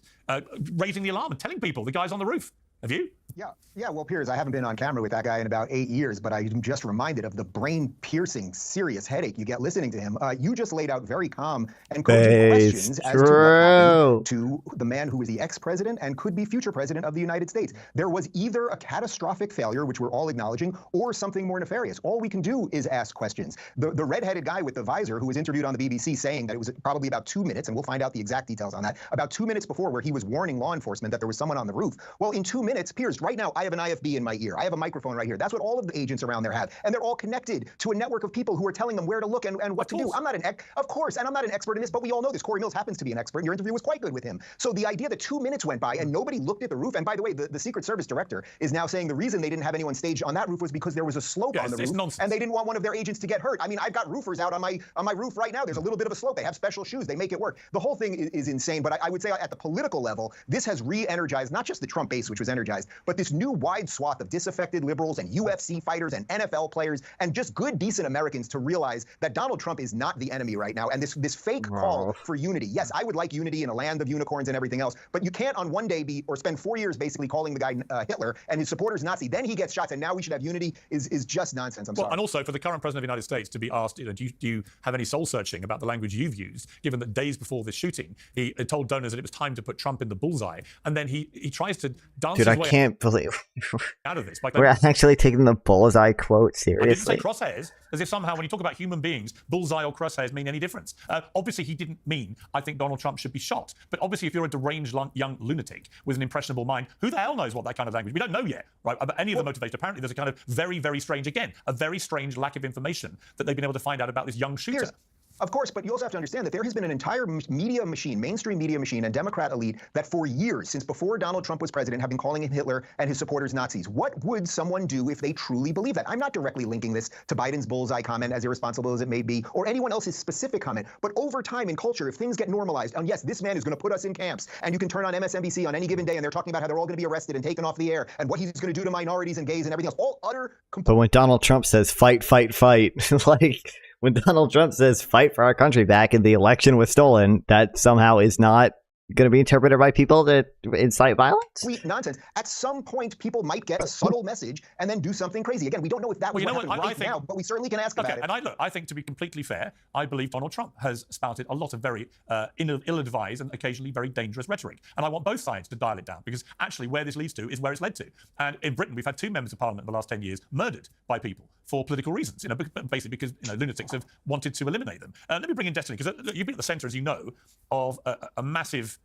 raising the alarm and telling people the guy's on the roof. Have you? Yeah. Well, Piers, I haven't been on camera with that guy in about 8 years, but I'm just reminded of the brain-piercing, serious headache you get listening to him. You just laid out very calm and cogent questions as to what happened to the man who is the ex-president and could be future president of the United States. There was either a catastrophic failure, which we're all acknowledging, or something more nefarious. All we can do is ask questions. The red-headed guy with the visor who was interviewed on the BBC saying that it was probably about 2 minutes, and we'll find out the exact details on that, about 2 minutes before where he was warning law enforcement that there was someone on the roof. Well, in 2 minutes, Piers, right now, I have an IFB in my ear. I have a microphone right here. That's what all of the agents around there have. And they're all connected to a network of people who are telling them where to look and what to do. I'm not of course, and I'm not an expert in this, but we all know this. Corey Mills happens to be an expert, and your interview was quite good with him. So the idea that 2 minutes went by and nobody looked at the roof, and by the way, the Secret Service director is now saying the reason they didn't have anyone staged on that roof was because there was a slope on the roof, and they didn't want one of their agents to get hurt. I mean, I've got roofers out on my roof right now. There's a little bit of a slope. They have special shoes. They make it work. The whole thing is insane, but I would say at the political level, this has re-energized not just the Trump base, which was energized, but this new wide swath of disaffected liberals and UFC fighters and NFL players and just good, decent Americans to realize that Donald Trump is not the enemy right now. And this fake call for unity. Yes, I would like unity in a land of unicorns and everything else, but you can't on one day spend 4 years basically calling the guy Hitler and his supporters Nazi. Then he gets shots, and now we should have unity is just nonsense. I'm sorry. And also for the current president of the United States to be asked, do you have any soul searching about the language you've used, given that days before this shooting, he told donors that it was time to put Trump in the bullseye, and then he tries to dance his way I can't believe out of this. We're actually taking the bullseye quote seriously. I didn't say crosshairs, as if somehow when you talk about human beings, bullseye or crosshairs mean any difference. Obviously, he didn't mean, I think Donald Trump should be shot. But obviously, if you're a deranged young lunatic with an impressionable mind, who the hell knows what that kind of language? We don't know yet, right? About any of the motivation. Apparently, there's a kind of very, very strange, a very strange lack of information that they've been able to find out about this young shooter. Of course, but you also have to understand that there has been an entire media machine, mainstream media machine, and Democrat elite that for years, since before Donald Trump was president, have been calling him Hitler and his supporters Nazis. What would someone do if they truly believe that? I'm not directly linking this to Biden's bullseye comment, as irresponsible as it may be, or anyone else's specific comment. But over time in culture, if things get normalized, and yes, this man is going to put us in camps, and you can turn on MSNBC on any given day, and they're talking about how they're all going to be arrested and taken off the air, and what he's going to do to minorities and gays and everything else, all utter. But when Donald Trump says fight, fight, fight, like. When Donald Trump says fight for our country back and the election was stolen, that somehow is not going to be interpreted by people to incite violence? Sweet nonsense. At some point, people might get a subtle message and then do something crazy. Again, we don't know if that was what happened right now, but we certainly can ask about it. And I think to be completely fair, I believe Donald Trump has spouted a lot of very ill-advised and occasionally very dangerous rhetoric. And I want both sides to dial it down, because actually where this leads to is where it's led to. And in Britain, we've had 2 members of parliament in the last 10 years murdered by people for political reasons, basically because lunatics have wanted to eliminate them. Let me bring in Destiny, because you've been at the centre, as you know, of a massive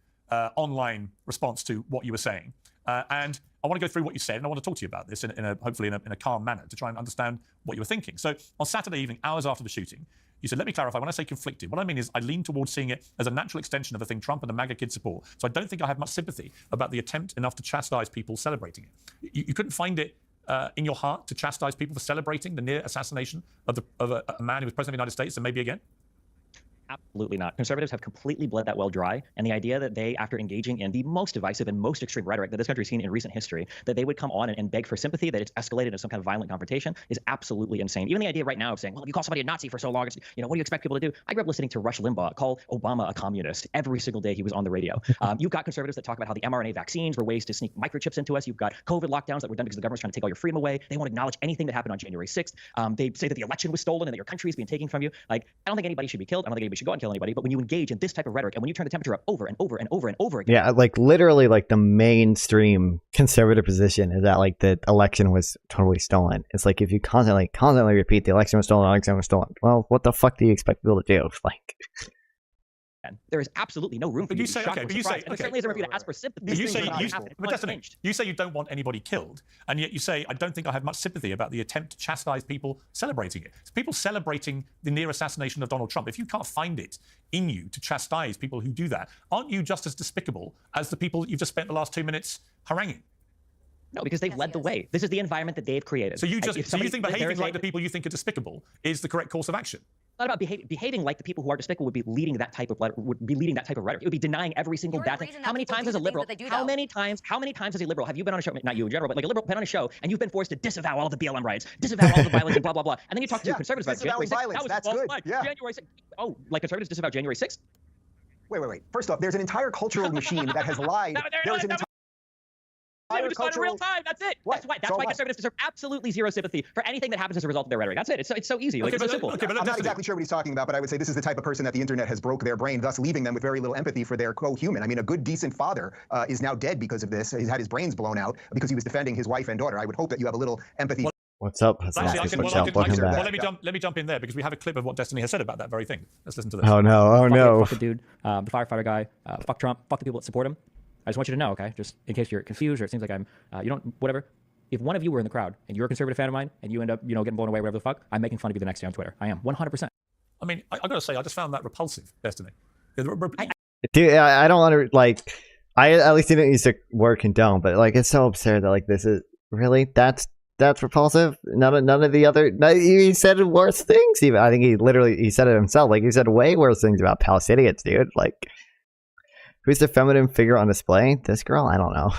online response to what you were saying. And I want to go through what you said, and I want to talk to you about this hopefully in a calm manner to try and understand what you were thinking. So on Saturday evening, hours after the shooting, you said, let me clarify, when I say conflicted, what I mean is I lean towards seeing it as a natural extension of the thing Trump and the MAGA kids support. So I don't think I have much sympathy about the attempt enough to chastise people celebrating it. You couldn't find it in your heart to chastise people for celebrating the near assassination of a man who was president of the United States and maybe again? Absolutely not. Conservatives have completely bled that well dry. And the idea that they, after engaging in the most divisive and most extreme rhetoric that this country's seen in recent history, that they would come on and beg for sympathy, that it's escalated into some kind of violent confrontation is absolutely insane. Even the idea right now of saying, well, if you call somebody a Nazi for so long, it's, what do you expect people to do? I grew up listening to Rush Limbaugh call Obama a communist every single day he was on the radio. You've got conservatives that talk about how the mRNA vaccines were ways to sneak microchips into us. You've got COVID lockdowns that were done because the government's trying to take all your freedom away. They won't acknowledge anything that happened on January 6th. They say that the election was stolen and that your country is being taken from you. Like, I don't think anybody should be killed. I don't think anybody should go out and kill anybody. But when you engage in this type of rhetoric and when you turn the temperature up over and over and over and over again. Yeah, like literally like the mainstream conservative position is that like the election was totally stolen. It's like if you constantly repeat the election was stolen, well, what the fuck do you expect people to do? Like, there is absolutely no room for you to be shocked or surprised. And there certainly isn't room for you to ask for sympathy. But you say you don't want anybody killed, and yet you say, I don't think I have much sympathy about the attempt to chastise people celebrating it. It's people celebrating the near assassination of Donald Trump. If you can't find it in you to chastise people who do that, aren't you just as despicable as the people you've just spent the last 2 minutes haranguing? No, because they've led the way. This is the environment that they've created. So you think behaving like the people you think are despicable is the correct course of action? Not about behaving like the people who are despicable would be leading that type of rhetoric. It would be denying every single bad thing. How many times as a liberal? How many times as a liberal have you been on a show? Not you in general, but like a liberal been on a show and you've been forced to disavow all the BLM riots, disavow all the violence, and blah blah blah. And then you talk to conservatives about January 6th. Violence. That's good. Yeah. January 6th. Oh, like conservatives disavow January 6th? Wait. First off, there's an entire cultural machine that has lied. There's an entire just find in real time. That's it. What? That's why conservatives deserve absolutely zero sympathy for anything that happens as a result of their rhetoric. That's it. It's so easy. Like, it's so simple. I'm not exactly sure what he's talking about, but I would say this is the type of person that the internet has broke their brain, thus leaving them with very little empathy for their co-human. I mean, a good, decent father is now dead because of this. He's had his brains blown out because he was defending his wife and daughter. I would hope that you have a little empathy. What's up? Let me jump in there because we have a clip of what Destiny has said about that very thing. Let's listen to this. Oh no! Fuck the dude, the firefighter guy. Fuck Trump. Fuck the people that support him. I just want you to know, okay? Just in case you're confused or it seems like I'm, whatever. If one of you were in the crowd and you're a conservative fan of mine and you end up, getting blown away, whatever the fuck, I'm making fun of you the next day on Twitter. I am 100%. I mean, I gotta say, I just found that repulsive, Destiny. Dude, I don't want to I at least didn't use the word condone, but like it's so absurd that like this is really that's repulsive. None of the other. He said worse things. Even I think he said it himself. Like he said way worse things about Palestinians, dude. Like. Who's the feminine figure on display? This girl? I don't know.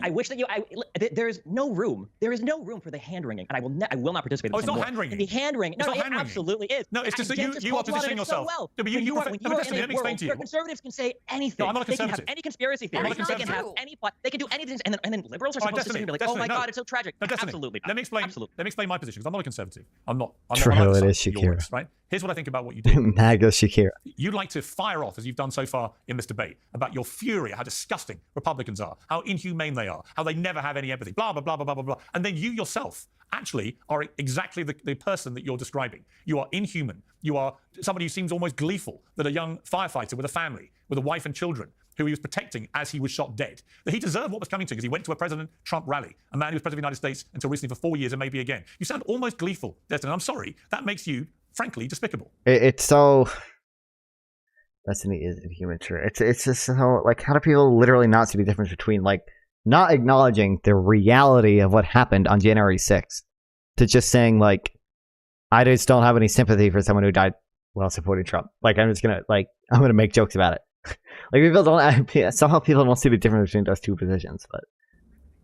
I wish that there is no room. There is no room for the hand wringing, and I will not participate. It's not hand wringing. The hand wringing. No, it absolutely is. No, it's just that you are positioning yourself. So well. Let me explain to you. Conservatives can say anything. No, I'm not a conservative. They can have any conspiracy theory. They can have any plot. They can do anything, and then liberals are supposed to be like, oh my God, it's so tragic. Absolutely. Let me explain my position because I'm not a conservative. I'm not. True, it is Shakira. Right. Here's what I think about what you do. MAGA Shakira. You'd like to fire off, as you've done so far in this debate, about your fury, how disgusting Republicans are, how inhumane they are, how they never have any empathy, blah, blah, blah, blah, blah, blah, blah. And then you yourself actually are exactly the person that you're describing. You are inhuman. You are somebody who seems almost gleeful that a young firefighter with a family, with a wife and children, who he was protecting as he was shot dead, that he deserved what was coming to because he went to a President Trump rally, a man who was President of the United States until recently for 4 years and maybe again. You sound almost gleeful, Destin. I'm sorry. That makes you frankly despicable. It's so Destiny is inhuman. True. It's just so like how do people literally not see the difference between like not acknowledging the reality of what happened on January 6th to just saying like I just don't have any sympathy for someone who died while supporting Trump. Like I'm gonna make jokes about it. Like people don't somehow people don't see the difference between those two positions, but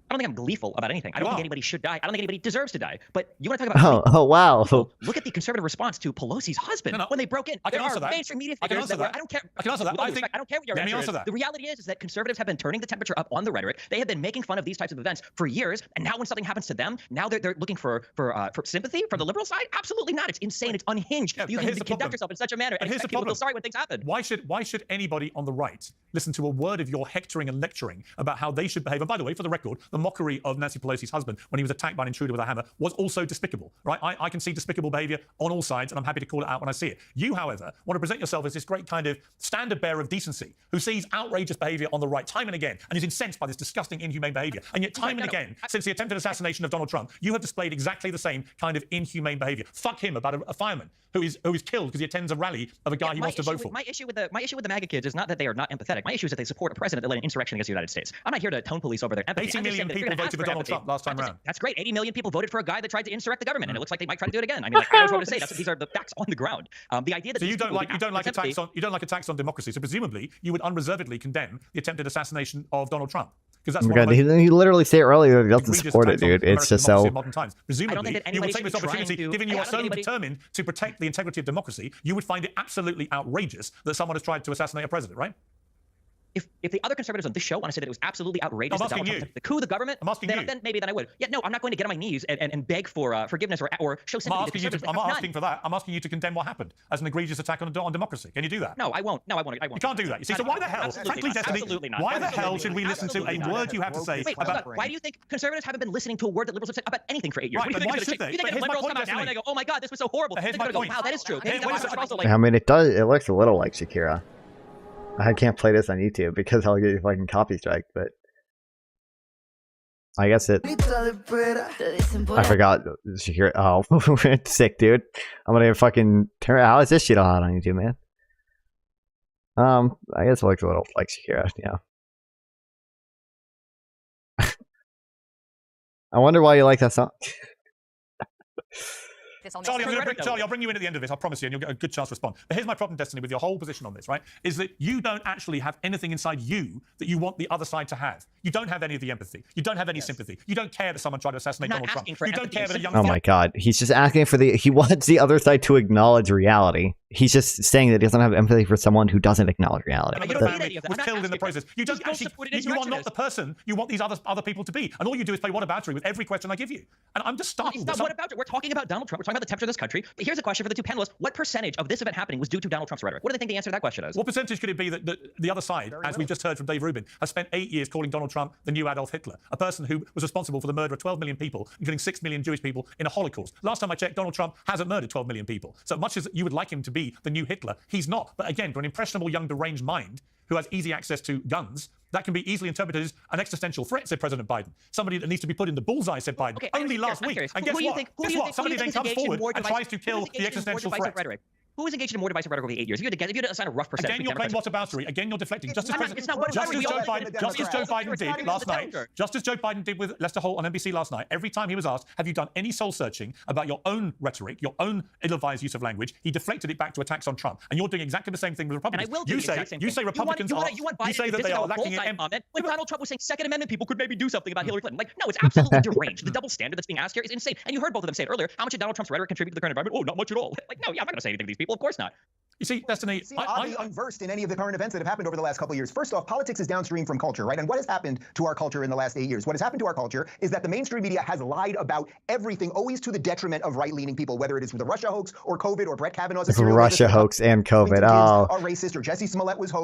I don't think I'm gleeful about anything. I don't think anybody should die. I don't think anybody deserves to die. But you want to talk about oh wow. Look at the conservative response to Pelosi's husband when they broke in. I can answer that. Mainstream media figures I don't care. I can answer that. I don't care what your answer is. The reality is that conservatives have been turning the temperature up on the rhetoric. They have been making fun of these types of events for years, and now when something happens to them, now they're looking for sympathy from the liberal side. Absolutely not. It's insane. It's unhinged. You can conduct yourself in such a manner and expect people to feel sorry when things happen. Why should anybody on the right listen to a word of your hectoring and lecturing about how they should behave? And by the way, for the record, the mockery of Nancy Pelosi's husband when he was attacked by an intruder with a hammer was also despicable, right? I can see despicable behavior on all sides, and I'm happy to call it out when I see it. You, however, want to present yourself as this great kind of standard bearer of decency who sees outrageous behavior on the right time and again and is incensed by this disgusting, inhumane behavior. And yet time and again, since the attempted assassination of Donald Trump, you have displayed exactly the same kind of inhumane behavior. Fuck him about a fireman who is killed because he attends a rally of a guy he wants to vote for. My issue with the MAGA kids is not that they are not empathetic. My issue is that they support a president that led an insurrection against the United States. I'm not here to tone police over their empathy. 18 million million people voted for Donald Trump last time around. That's great. 80 million people voted for a guy that tried to insurrect the government, and it looks like they might try to do it again. I mean, like, I don't know what to say. These are the facts on the ground. The idea that so you don't like a tax on democracy. So presumably you would unreservedly condemn the attempted assassination of Donald Trump. Because that's he literally said earlier that he doesn't support it, dude. It's just so. Modern times. Presumably, you would take this opportunity, given you are so determined to protect the integrity of democracy, you would find it absolutely outrageous that someone has tried to assassinate a president, right? If the other conservatives on this show want to say that it was absolutely outrageous that Donald Trump to coup the government, then maybe I would. Yeah, no, I'm not going to get on my knees and beg for forgiveness or show sympathy. I'm not asking for that. I'm asking you to condemn what happened as an egregious attack on democracy. Can you do that? No, I won't. No, I won't. You can't do that. You see, so why the hell, frankly, Destiny, why the hell should we listen to a word you have to say about... Why do you think conservatives haven't been listening to a word that liberals have said about anything for 8 years? Right, but why should they? You think liberals come out now and they go, oh my God, this was so horrible. Here's my point. Wow, that is true. I mean, it looks a little like Shakira. I can't play this on YouTube because I'll get fucking copy strike, but I guess it. I forgot Shakira. Oh, sick, dude. I'm gonna fucking turn. How is this shit on YouTube, man? I guess it looks a little like Shakira. Yeah. I wonder why you like that song. Charlie, I'll bring you in at the end of this, I promise you, and you'll get a good chance to respond. But here's my problem, Destiny, with your whole position on this, right? Is that you don't actually have anything inside you that you want the other side to have. You don't have any of the empathy. You don't have any sympathy. You don't care that someone tried to assassinate Donald Trump. You don't care that a young... Oh my God. He's just asking for he wants the other side to acknowledge reality. He's just saying that he doesn't have empathy for someone who doesn't acknowledge reality. Was killed in the process. You don't actually... You are not the person you want these other people to be. And all you do is play whataboutery with every question I give you. And I'm just starting with... We're talking about Donald Trump. We're talking about the temperature of this country. But here's a question for the two panelists. What percentage of this event happening was due to Donald Trump's rhetoric? What do they think the answer to that question is? What percentage could it be that the other side, as we've just heard from Dave Rubin, has spent 8 years calling Donald Trump the new Adolf Hitler, a person who was responsible for the murder of 12 million people, including 6 million Jewish people in a Holocaust? Last time I checked, Donald Trump hasn't murdered 12 million people. So much as you would like him to be the new Hitler, he's not. But again, for an impressionable, young, deranged mind who has easy access to guns, that can be easily interpreted as an existential threat, said President Biden. Somebody that needs to be put in the bullseye, said Biden. Okay, only last week. And guess what? Somebody then comes forward and tries to kill the existential threat. Who was engaged in more divisive rhetoric over the 8 years? If you had to assign a rough percentage. Again, you're playing whataboutery. Again, you're deflecting. Just as Joe Biden did last night. Just as Joe Biden did with Lester Holt on NBC last night. Every time he was asked, "Have you done any soul searching about your own rhetoric, your own ill-advised use of language?" he deflected it back to attacks on Trump. And you're doing exactly the same thing with Republicans. And I will do you say Republicans are. You say that they are lacking in empathy. Like Donald Trump was saying, Second Amendment people could maybe do something about Hillary Clinton. Like, no, it's absolutely deranged. The double standard that's being asked here is insane. And you heard both of them say it earlier. How much did Donald Trump's rhetoric contribute to the current environment? Oh, not much at all. Like, no, yeah, I'm not going to say anything to these people. Of course not. You see, Destiny, I'm unversed in any of the current events that have happened over the last couple of years. First off, politics is downstream from culture, right? And what has happened to our culture in the last 8 years? What has happened to our culture is that the mainstream media has lied about everything, always to the detriment of right-leaning people, whether it is with the Russia hoax or COVID or Brett Kavanaugh's Russia hoax and COVID. Oh, are racist, or Jesse Smollett was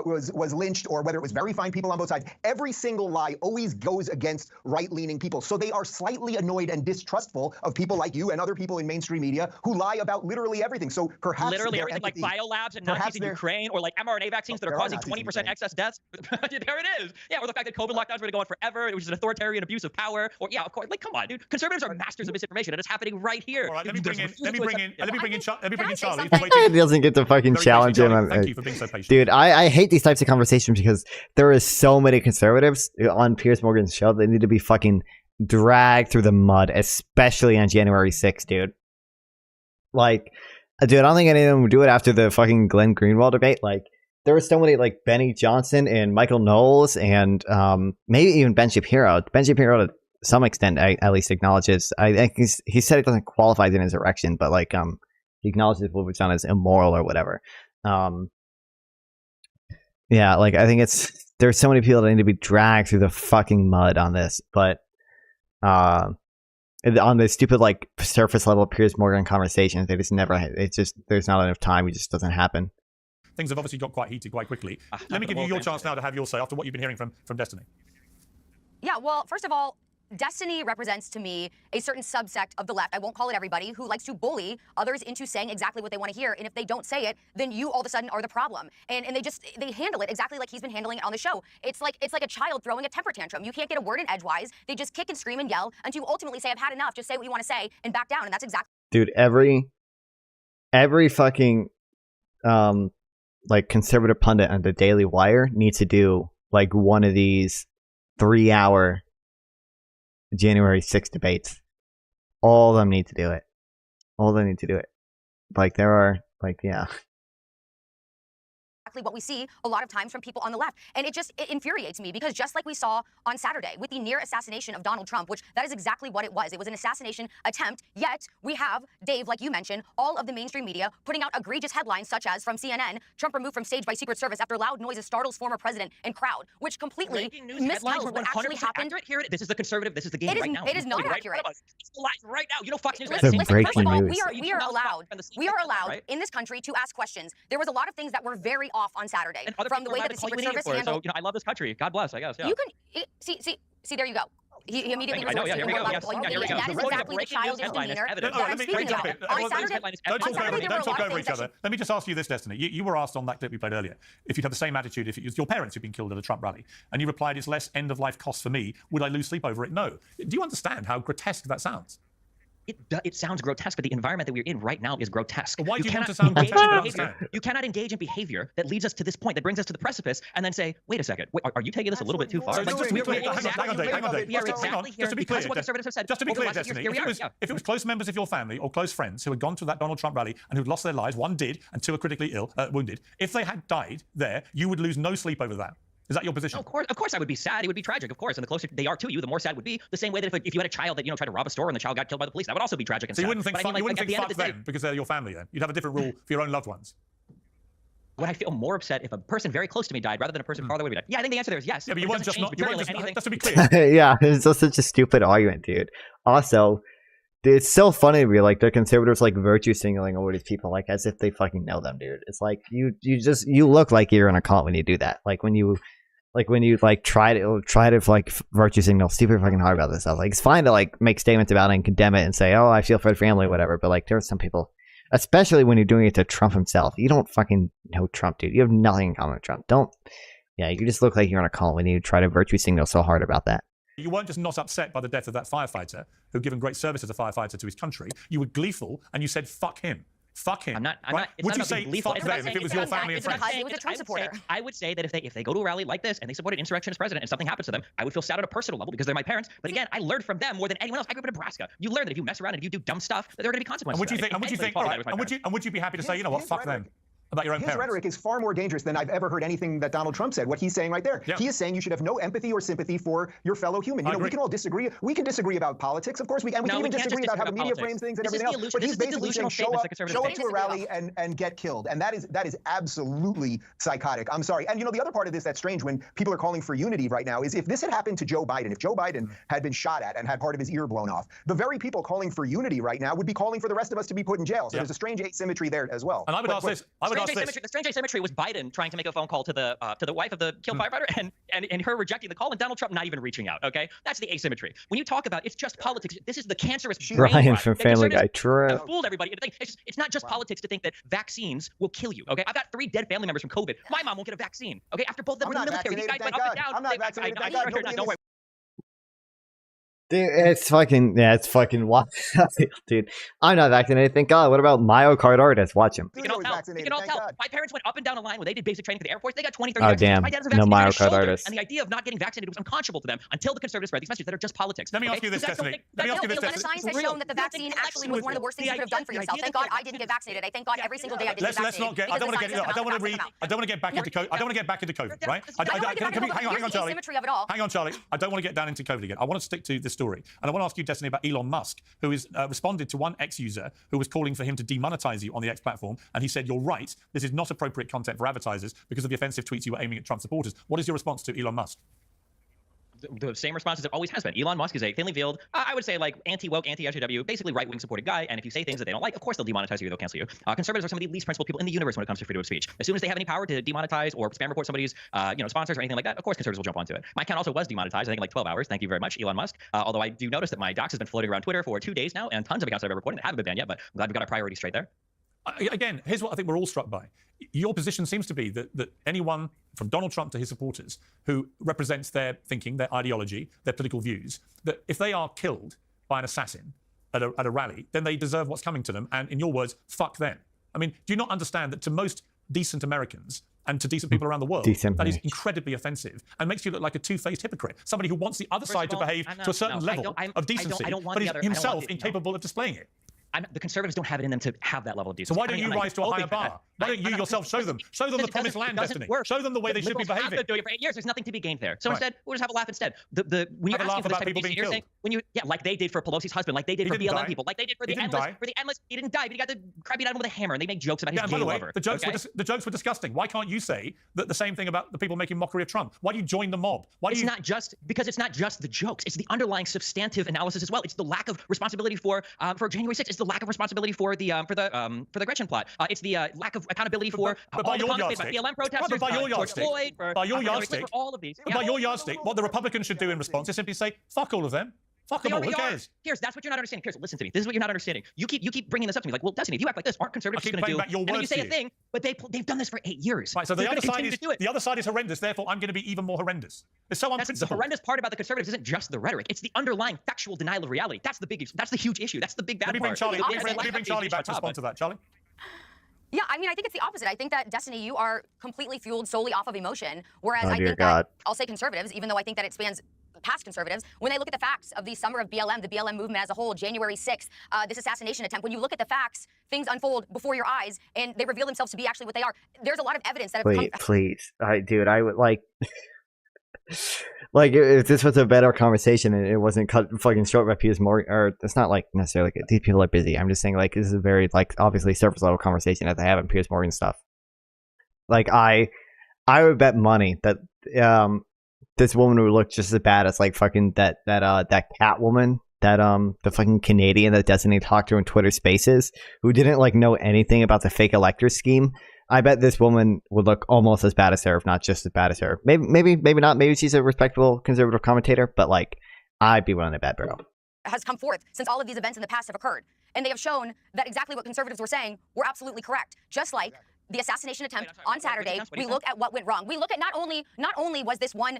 was lynched, or whether it was very fine people on both sides. Every single lie always goes against right-leaning people. So they are slightly annoyed and distrustful of people like you and other people in mainstream media who lie about literally everything. So perhaps literally everything, like biolabs and Nazis in Ukraine, or like mRNA vaccines that are causing 20% excess deaths. There it is. Yeah, or the fact that COVID lockdowns are going to go on forever, which is an authoritarian abuse of power. Or yeah, of course. Like, come on, dude. Conservatives are masters of misinformation, and it's happening right here. All right, let me bring in Charlie. He doesn't get to fucking challenge him. Thank you for being so patient. Dude, I hate these types of conversations because there is so many conservatives on Piers Morgan's show that need to be fucking dragged through the mud, especially on January 6th, dude. Like, dude, I don't think any of them would do it after the fucking Glenn Greenwald debate. Like, there were so many, like, Benny Johnson and Michael Knowles and maybe even Ben Shapiro. Ben Shapiro, to some extent, at least acknowledges. I think he said it doesn't qualify as an insurrection, but like he acknowledges what was done as immoral or whatever. Yeah, like I think there's so many people that need to be dragged through the fucking mud on this, but on the stupid like surface level Piers Morgan conversations, they just never. It's just there's not enough time. It just doesn't happen. Things have obviously got quite heated quite quickly. Let me give you your chance now to have your say after what you've been hearing from Destiny. Yeah, well, first of all, Destiny represents to me a certain subsect of the left, I won't call it everybody, who likes to bully others into saying exactly what they want to hear. And if they don't say it, then you all of a sudden are the problem. And they handle it exactly like he's been handling it on the show. It's like a child throwing a temper tantrum. You can't get a word in edgewise. They just kick and scream and yell until you ultimately say, I've had enough, just say what you want to say and back down. And that's exactly. Dude, every fucking like conservative pundit on the Daily Wire needs to do like one of these 3-hour January 6th debates. All of them need to do it. All of them need to do it. Like, there are, like, yeah. Exactly what we see a lot of times from people on the left. And it infuriates me because just like we saw on Saturday with the near assassination of Donald Trump, which that is exactly what it was. It was an assassination attempt, yet we have, Dave, like you mentioned, all of the mainstream media putting out egregious headlines such as from CNN, Trump removed from stage by Secret Service after loud noises startles former president and crowd, which completely mistells what actually happened. Here, this is the conservative, this is the game right now. It is not accurate. It's live right now. You know, Fox News. Listen, first of all, we are allowed in this country to ask questions. There was a lot of things that were very off on Saturday from the way that the Secret Service handled. So, you know, I love this country. God bless, I guess. Yeah. You can see. There you go. He immediately resorts to That is exactly the childish demeanor. Don't talk over each other. Let me just ask you this, Destiny. You were asked on that clip we played earlier if you'd have the same attitude if it was your parents who'd been killed at a Trump rally, and you replied, "It's less end-of-life costs for me. Would I lose sleep over it? No." Do you understand how grotesque that sounds? It sounds grotesque, but the environment that we're in right now is grotesque. Why do you want to sound grotesque? You cannot engage in behavior that leads us to this point, that brings us to the precipice, and then say, wait a second, are you taking this a little bit too far? Just to be clear, Destiny, if it was close members of your family or close friends who had gone to that Donald Trump rally and who'd lost their lives, one did, and two are critically wounded, if they had died there, you would lose no sleep over that. Is that your position? No, of course I would be sad. It would be tragic, of course. And the closer they are to you, the more sad it would be. The same way that if you had a child that, you know, tried to rob a store and the child got killed by the police, that would also be tragic and sad. So you wouldn't think fuck them because they're your family then? You'd have a different rule for your own loved ones? Would I feel more upset if a person very close to me died rather than a person farther away died? Yeah, I think the answer there is yes. Yeah, but you weren't just just to be clear. Yeah, it's just such a stupid argument, dude. Also, it's so funny to be like the conservatives like virtue signaling over these people like as if they fucking know them, dude. It's like you look like you're in a cult when you do that. Like when you try to like virtue signal super fucking hard about this stuff. Like it's fine to like make statements about it and condemn it and say, oh, I feel for the family, whatever. But like there's some people, especially when you're doing it to Trump himself. You don't fucking know Trump, dude. You have nothing in common with Trump. You just look like you're in a cult when you try to virtue signal so hard about that. You weren't just not upset by the death of that firefighter who'd given great service as a firefighter to his country. You were gleeful and you said, fuck him. Fuck him. Would you say fuck them if it was your family and friends? He was a Trump supporter. I would say that if they go to a rally like this and they support an insurrectionist president and something happens to them, I would feel sad on a personal level because they're my parents. But again, I learned from them more than anyone else. I grew up in Nebraska. You learn that if you mess around and if you do dumb stuff, that there are going to be consequences. And would you be happy to say, you know what, fuck them? About your own His rhetoric is far more dangerous than I've ever heard anything that Donald Trump said. What he's saying right there. Yeah. He is saying you should have no empathy or sympathy for your fellow human. You know, we can all disagree. We can disagree about politics, of course. We can even disagree about how the media frames things and everything else. But he's basically saying show up to a rally and get killed. And that is absolutely psychotic. I'm sorry. And you know, the other part of this that's strange when people are calling for unity right now is if this had happened to Joe Biden, if Joe Biden had been shot at and had part of his ear blown off, the very people calling for unity right now would be calling for the rest of us to be put in jail. So there's a strange asymmetry there as well. And I would ask this. The strange asymmetry was Biden trying to make a phone call to the wife of the killed firefighter and her rejecting the call and Donald Trump not even reaching out. Okay, that's the asymmetry. When you talk about it's just politics, this is the cancerous Ryan from Family Guy. True. Fooled everybody. It's not just politics to think that vaccines will kill you. Okay, I've got 3 dead family members from COVID. My mom won't get a vaccine. Okay, after both of them were in the military, these guys went up and down. I'm not vaccinated. Don't worry. Dude, it's fucking wild. Dude, I'm not vaccinated, thank God. What about myocarditis? Watch him. We can all tell. My parents went up and down a line when they did basic training for the Air Force. They got 20, 30 Oh, vaccines. damn. My dad has a No vaccine myocarditis. And the idea of not getting vaccinated was unconscionable to them until the conservatives spread these messages that are just politics. Let me ask you this, Destiny. The science has shown that the vaccine actually was one of the worst things you could have done for yourself. Thank God I didn't get vaccinated. I thank God every single day I didn't get vaccinated. I don't want to get back into COVID, right? Hang on, Charlie. Hang on, Charlie. I don't want to get down into COVID again. I want to stick to this story. And I want to ask you, Destiny, about Elon Musk, who has responded to one X user who was calling for him to demonetize you on the X platform. And he said, you're right, this is not appropriate content for advertisers because of the offensive tweets you were aiming at Trump supporters. What is your response to Elon Musk? The same response as it always has been. Elon Musk is a thinly veiled, I would say, like anti-woke, anti-SJW, basically right-wing supported guy. And if you say things that they don't like, of course they'll demonetize you or they'll cancel you. Conservatives are some of the least principled people in the universe when it comes to freedom of speech. As soon as they have any power to demonetize or spam report somebody's sponsors or anything like that, of course conservatives will jump onto it. My account also was demonetized, I think in like 12 hours. Thank you very much, Elon Musk. Although I do notice that my docs has been floating around Twitter for 2 days now, and tons of accounts that I've ever reported that haven't been banned yet, but I'm glad we got our priorities straight there. Again, here's what I think we're all struck by. Your position seems to be that anyone from Donald Trump to his supporters who represents their thinking, their ideology, their political views, that if they are killed by an assassin at a rally, then they deserve what's coming to them. And in your words, fuck them. I mean, do you not understand that to most decent Americans, and to decent people around the world, that is incredibly offensive and makes you look like a two-faced hypocrite. Somebody who wants the other side to behave to a certain level of decency, but is himself incapable of displaying it. The conservatives don't have it in them to have that level of decency. So why don't you rise to a higher bar? Why don't you yourself show them? Show them the promised land, Destiny. Show them the way they should be behaving. They've been doing it for 8 years. There's nothing to be gained there. So instead, we'll just have a laugh instead. When you're asking for this type of decency, you're saying, like they did for Pelosi's husband, like they did for BLM people, like they did for the endless. He didn't die, but he got the crap beat out of him with a hammer, and they make jokes about his gay lover. The jokes were disgusting. Why can't you say the same thing about the people making mockery of Trump? Why do you join the mob? It's not just the jokes. It's the underlying substantive analysis as well. It's the lack of responsibility for January 6th. It's the lack of responsibility for the Gretchen plot. It's the lack of accountability for all the comments made by BLM protesters, by your yardstick, all of these. By your yardstick, what the Republicans should do in response is simply say, "Fuck all of them. Fuck them all. Who cares?" Piers, that's what you're not understanding. Piers, listen to me. This is what you're not understanding. You keep bringing this up to me, like, well, Destiny, if you act like this, aren't conservatives going to do? And then you say a thing, but they've done this for 8 years. Right. So the other side is horrendous. Therefore, I'm going to be even more horrendous. It's so unprincipled. The horrendous part about the conservatives isn't just the rhetoric; it's the underlying factual denial of reality. That's the huge issue. That's the big bad part. Let me bring Charlie back to respond to that. Charlie. Yeah, I mean, I think it's the opposite. I think that, Destiny, you are completely fueled solely off of emotion, whereas I think that, I'll say conservatives, even though I think that it spans past conservatives, when they look at the facts of the summer of BLM, the BLM movement as a whole, January 6th, this assassination attempt, when you look at the facts, things unfold before your eyes, and they reveal themselves to be actually what they are. There's a lot of evidence that have come... Please. Dude, I would like... Like, if this was a better conversation and it wasn't cut fucking short by Piers Morgan, or it's not like necessarily like these people are busy. I'm just saying, like, this is a very, like, obviously surface level conversation that they have in Piers Morgan stuff. Like, I would bet money that this woman would look just as bad as like fucking that cat woman, that the fucking Canadian that Destiny talked to in Twitter Spaces, who didn't like know anything about the fake elector scheme. I bet this woman would look almost as bad as her, if not just as bad as her. Maybe not. Maybe she's a respectable conservative commentator, but like, I'd be willing to bet, bro. Has come forth since all of these events in the past have occurred. And they have shown that exactly what conservatives were saying were absolutely correct. Just like the assassination attempt on Saturday, we look at what went wrong. We look at not only was this one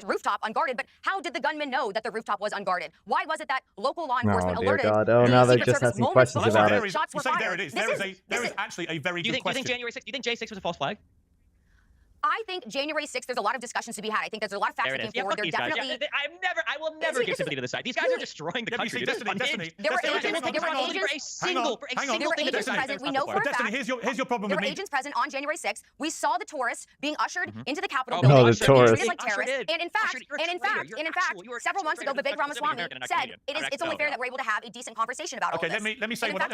rooftop unguarded, but how did the gunman know that the rooftop was unguarded? Why was it that local law enforcement alerted? Oh, now they're just asking questions about it. Shots were fired. There is actually a very good question. Do you think January 6th? Do you think J6 was a false flag? I think January 6th, there's a lot of discussions to be had. I think there's a lot of facts that came forward. They're definitely... I will never give sympathy to this side. These guys are destroying the country. Destiny. There were agents present. We know for a fact. Destiny, here's your problem with me. There were agents present on January 6th. We saw the tourists being ushered into the Capitol building. The tourists. Like terrorists. And in fact, several months ago, Vivek Ramaswamy said it's only fair that we're able to have a decent conversation about all this. Okay, let me say what I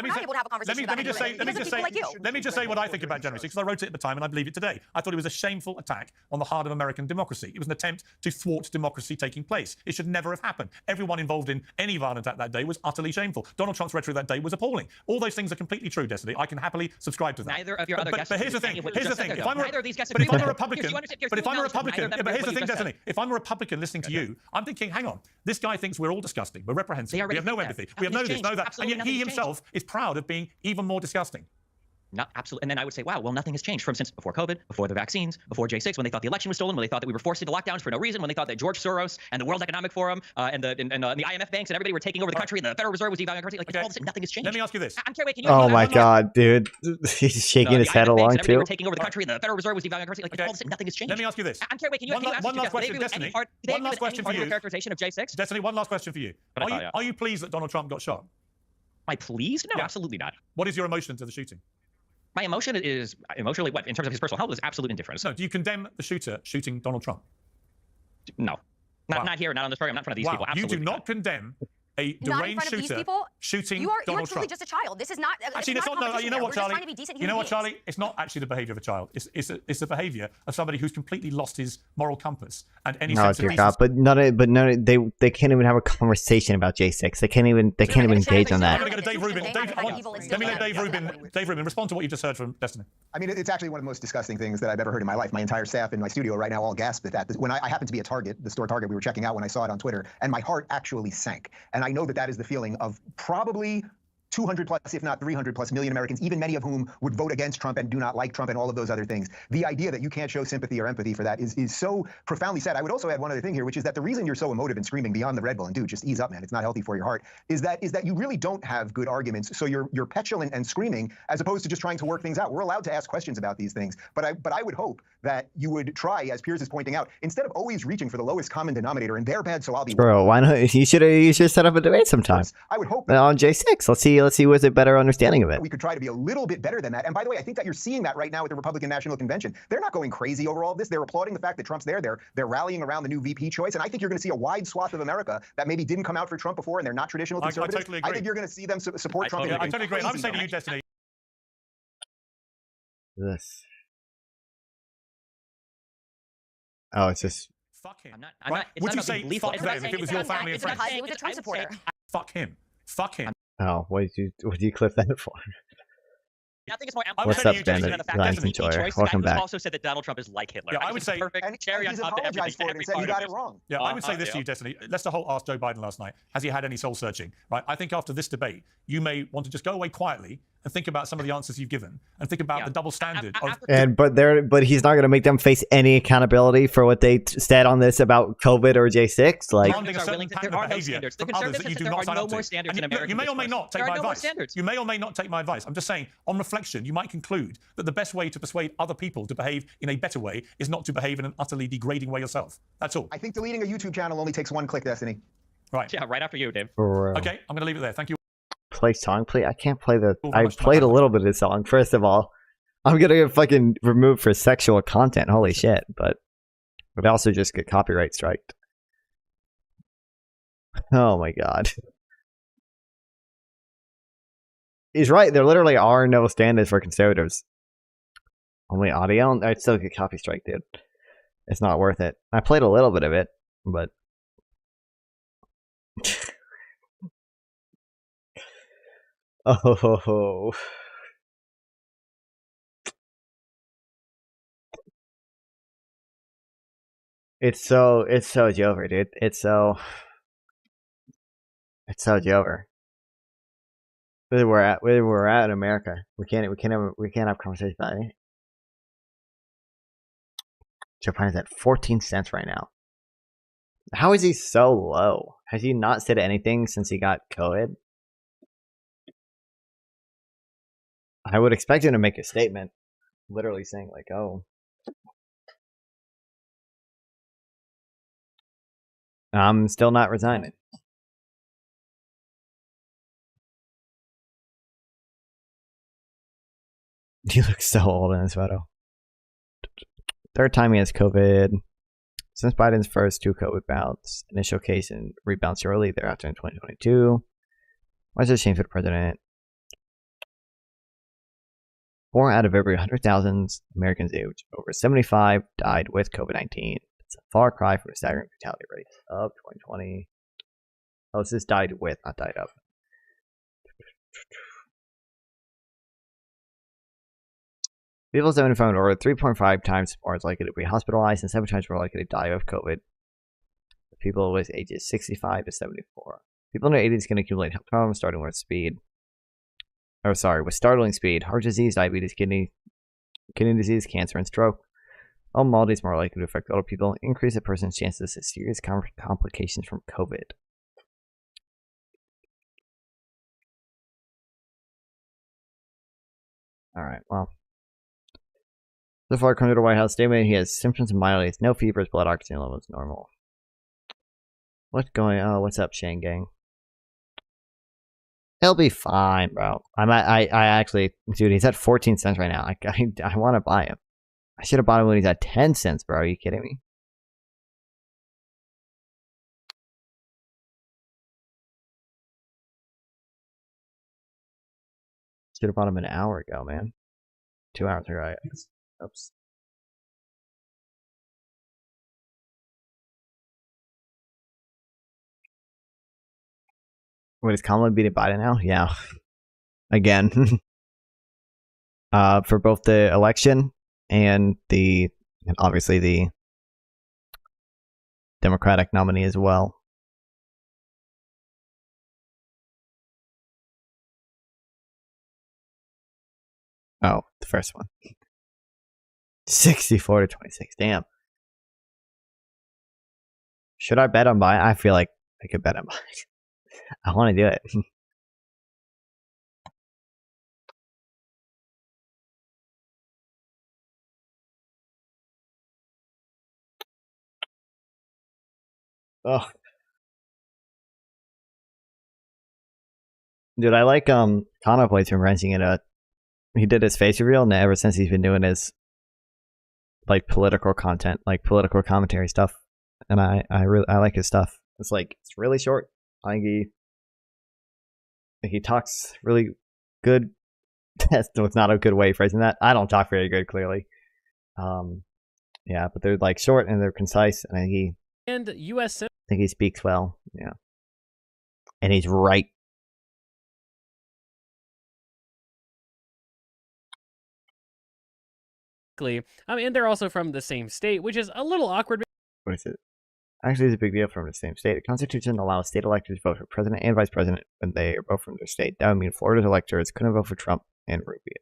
think about January 6th, because I wrote it at the time and I believe it today. I thought it was a shameful attack on the heart of American democracy. It was an attempt to thwart democracy taking place. It should never have happened. Everyone involved in any violent attack that day was utterly shameful. Donald Trump's rhetoric that day was appalling. All those things are completely true, Destiny. I can happily subscribe to that. Neither of your other guests. But here's the thing. If I'm a Republican, here's the thing, Destiny. If I'm a Republican listening to you, I'm thinking, hang on, this guy thinks we're all disgusting. We're reprehensible. We have no empathy. We have no this, no that. And yet he himself is proud of being even more disgusting. Not absolutely. And then I would say, wow, well, nothing has changed from since before COVID, before the vaccines, before J6, when they thought the election was stolen, when they thought that we were forced into lockdowns for no reason, when they thought that George Soros and the World Economic Forum and the IMF banks and everybody were taking over the country and the Federal Reserve was devaluing currency. Like, all of a sudden, nothing has changed. Let me ask you this. I'm curious. Oh my God, dude. He's shaking his head along too. Were taking over the country and the Federal Reserve was devaluing currency. Like, all of a sudden, nothing has changed. Let me ask you this. I'm curious. Can you one last question, Destiny. One last question for you. Characterization of J6? Destiny, one last question for you. Are you pleased that Donald Trump got shot? Am I pleased? No, absolutely not. What is your emotion to the shooting? My emotion is emotionally what in terms of his personal health is absolute indifference. No, do you condemn the shooter shooting Donald Trump? No, not here, not on this program, not in front of these people. Absolutely you do not condemn a deranged shooter shooting Donald Trump. You are truly just a child. This is not. Actually, it's not. No, you know what, Charlie? You know what, Charlie? It's not actually the behavior of a child. It's the behavior of somebody who's completely lost his moral compass and any sense of decency. But they can't even have a conversation about J6. They can't even engage on that. I'm going to go to Dave Rubin. Let me let Dave Rubin respond to what you just heard from Destiny. I mean, it's actually one of the most disgusting things that I've ever heard in my life. My entire staff in my studio right now all gasp at that. When I happened to be at Target, the store Target we were checking out when I saw it on Twitter, and my heart actually sank. And I know that is the feeling of probably 200 plus, if not 300 plus million Americans, even many of whom would vote against Trump and do not like Trump and all of those other things. The idea that you can't show sympathy or empathy for that is so profoundly sad. I would also add one other thing here, which is that the reason you're so emotive and screaming beyond the Red Bull, and dude, just ease up, man, it's not healthy for your heart, is that you really don't have good arguments. So you're petulant and screaming as opposed to just trying to work things out. We're allowed to ask questions about these things, but I would hope that you would try, as Piers is pointing out, instead of always reaching for the lowest common denominator, and they're bad, so I'll be. Bro, why not? You should set up a debate sometime. I would hope on J6. Let's see what's a better understanding of it. We could try to be a little bit better than that. And by the way, I think that you're seeing that right now at the Republican National Convention. They're not going crazy over all of this. They're applauding the fact that Trump's there. They're rallying around the new VP choice. And I think you're going to see a wide swath of America that maybe didn't come out for Trump before, and they're not traditional conservatives. I totally agree. I think you're going to see them support Trump. I totally agree. I would say to you, Destiny. This. Oh, it's just. Fuck him. I'm not, Would you say fuck them if it was your family and friends? He was a Trump supporter. Fuck him. Fuck him. Oh, what did you clip that for? I think it's more What's up, Standard Lines Enjoyer? Welcome back. Also said that Donald Trump is like Hitler. Yeah, I would say perfect cherry on top of everything. And said you got it wrong. Yeah, I would say this to you, Destiny. Lester Holt asked Joe Biden last night, has he had any soul searching? Right. I think after this debate, you may want to just go away quietly and think about some of the answers you've given and think about the double standard. But he's not going to make them face any accountability for what they said on this about COVID or J6. Like, there are no standards. The conservatives there are no more standards in America. You may or may not take my advice. You may or may not take my advice. I'm just saying, on reflection, you might conclude that the best way to persuade other people to behave in a better way is not to behave in an utterly degrading way yourself. That's all. I think deleting a YouTube channel only takes one click, Destiny. Right. Yeah, right after you, Dave. Okay, I'm going to leave it there. Thank you. Play song, play. I can't play the. I played a little bit of the song. First of all, I'm gonna get fucking removed for sexual content. Holy shit! But also just get copyright striked. Oh my god. He's right. There literally are no standards for conservatives. Only audio. I'd still get copy strike, dude. It's not worth it. I played a little bit of it, but. Oh. It's so Jover, dude. It's so Jover. Where we're at in America, we can't have conversations about it. Joe Biden's at 14 cents right now. How is he so low? Has he not said anything since he got COVID? I would expect him to make a statement, literally saying like, "Oh, I'm still not resigning." He looks so old in his photo. Third time he has COVID. Since Biden's first 2 COVID bouts, initial case and rebound shortly thereafter in 2022. Why is it a shame for the president? 4 out of every 100,000 Americans aged over 75 died with COVID-19. It's a far cry from the staggering fatality rates of 2020. Oh, this is died with, not died of. People 75 or 3.5 times more likely to be hospitalized and 7 times more likely to die of COVID. People with ages 65 to 74. People in their 80s can accumulate health problems starting with with startling speed. Heart disease, diabetes, kidney disease, cancer, and stroke. All maladies more likely to affect older people. Increase a person's chances of serious complications from COVID. Alright, well. So far, according to the White House statement, he has symptoms of mild illness, no fever, his blood oxygen level is normal. What's up, Shane Gang? He'll be fine, bro. I actually, dude, he's at 14 cents right now. I want to buy him. I should have bought him when he's at 10 cents, bro. Are you kidding me? Should have bought him an hour ago, man. 2 hours ago, I guess. Oops. Wait, is Kamala beating Biden now? Yeah. Again. For both the election and obviously the Democratic nominee as well. Oh, the first one. 64 to 26. Damn. Should I bet on Biden? I feel like I could bet on Biden. I want to do it. Oh, dude, I like Connor plays from wrenching it up. He did his face reveal, and ever since he's been doing his like political content, like political commentary stuff, and I like his stuff. It's really short. I think he talks really good. That's not a good way of phrasing that. I don't talk very good, clearly. Yeah, but they're like short and they're concise, and I think he speaks well. Yeah, and he's right. And they're also from the same state, which is a little awkward. What is it? Actually, it's a big deal from the same state. The Constitution allows state electors to vote for president and vice president when they are both from their state. That would mean Florida's electors couldn't vote for Trump and Rubio.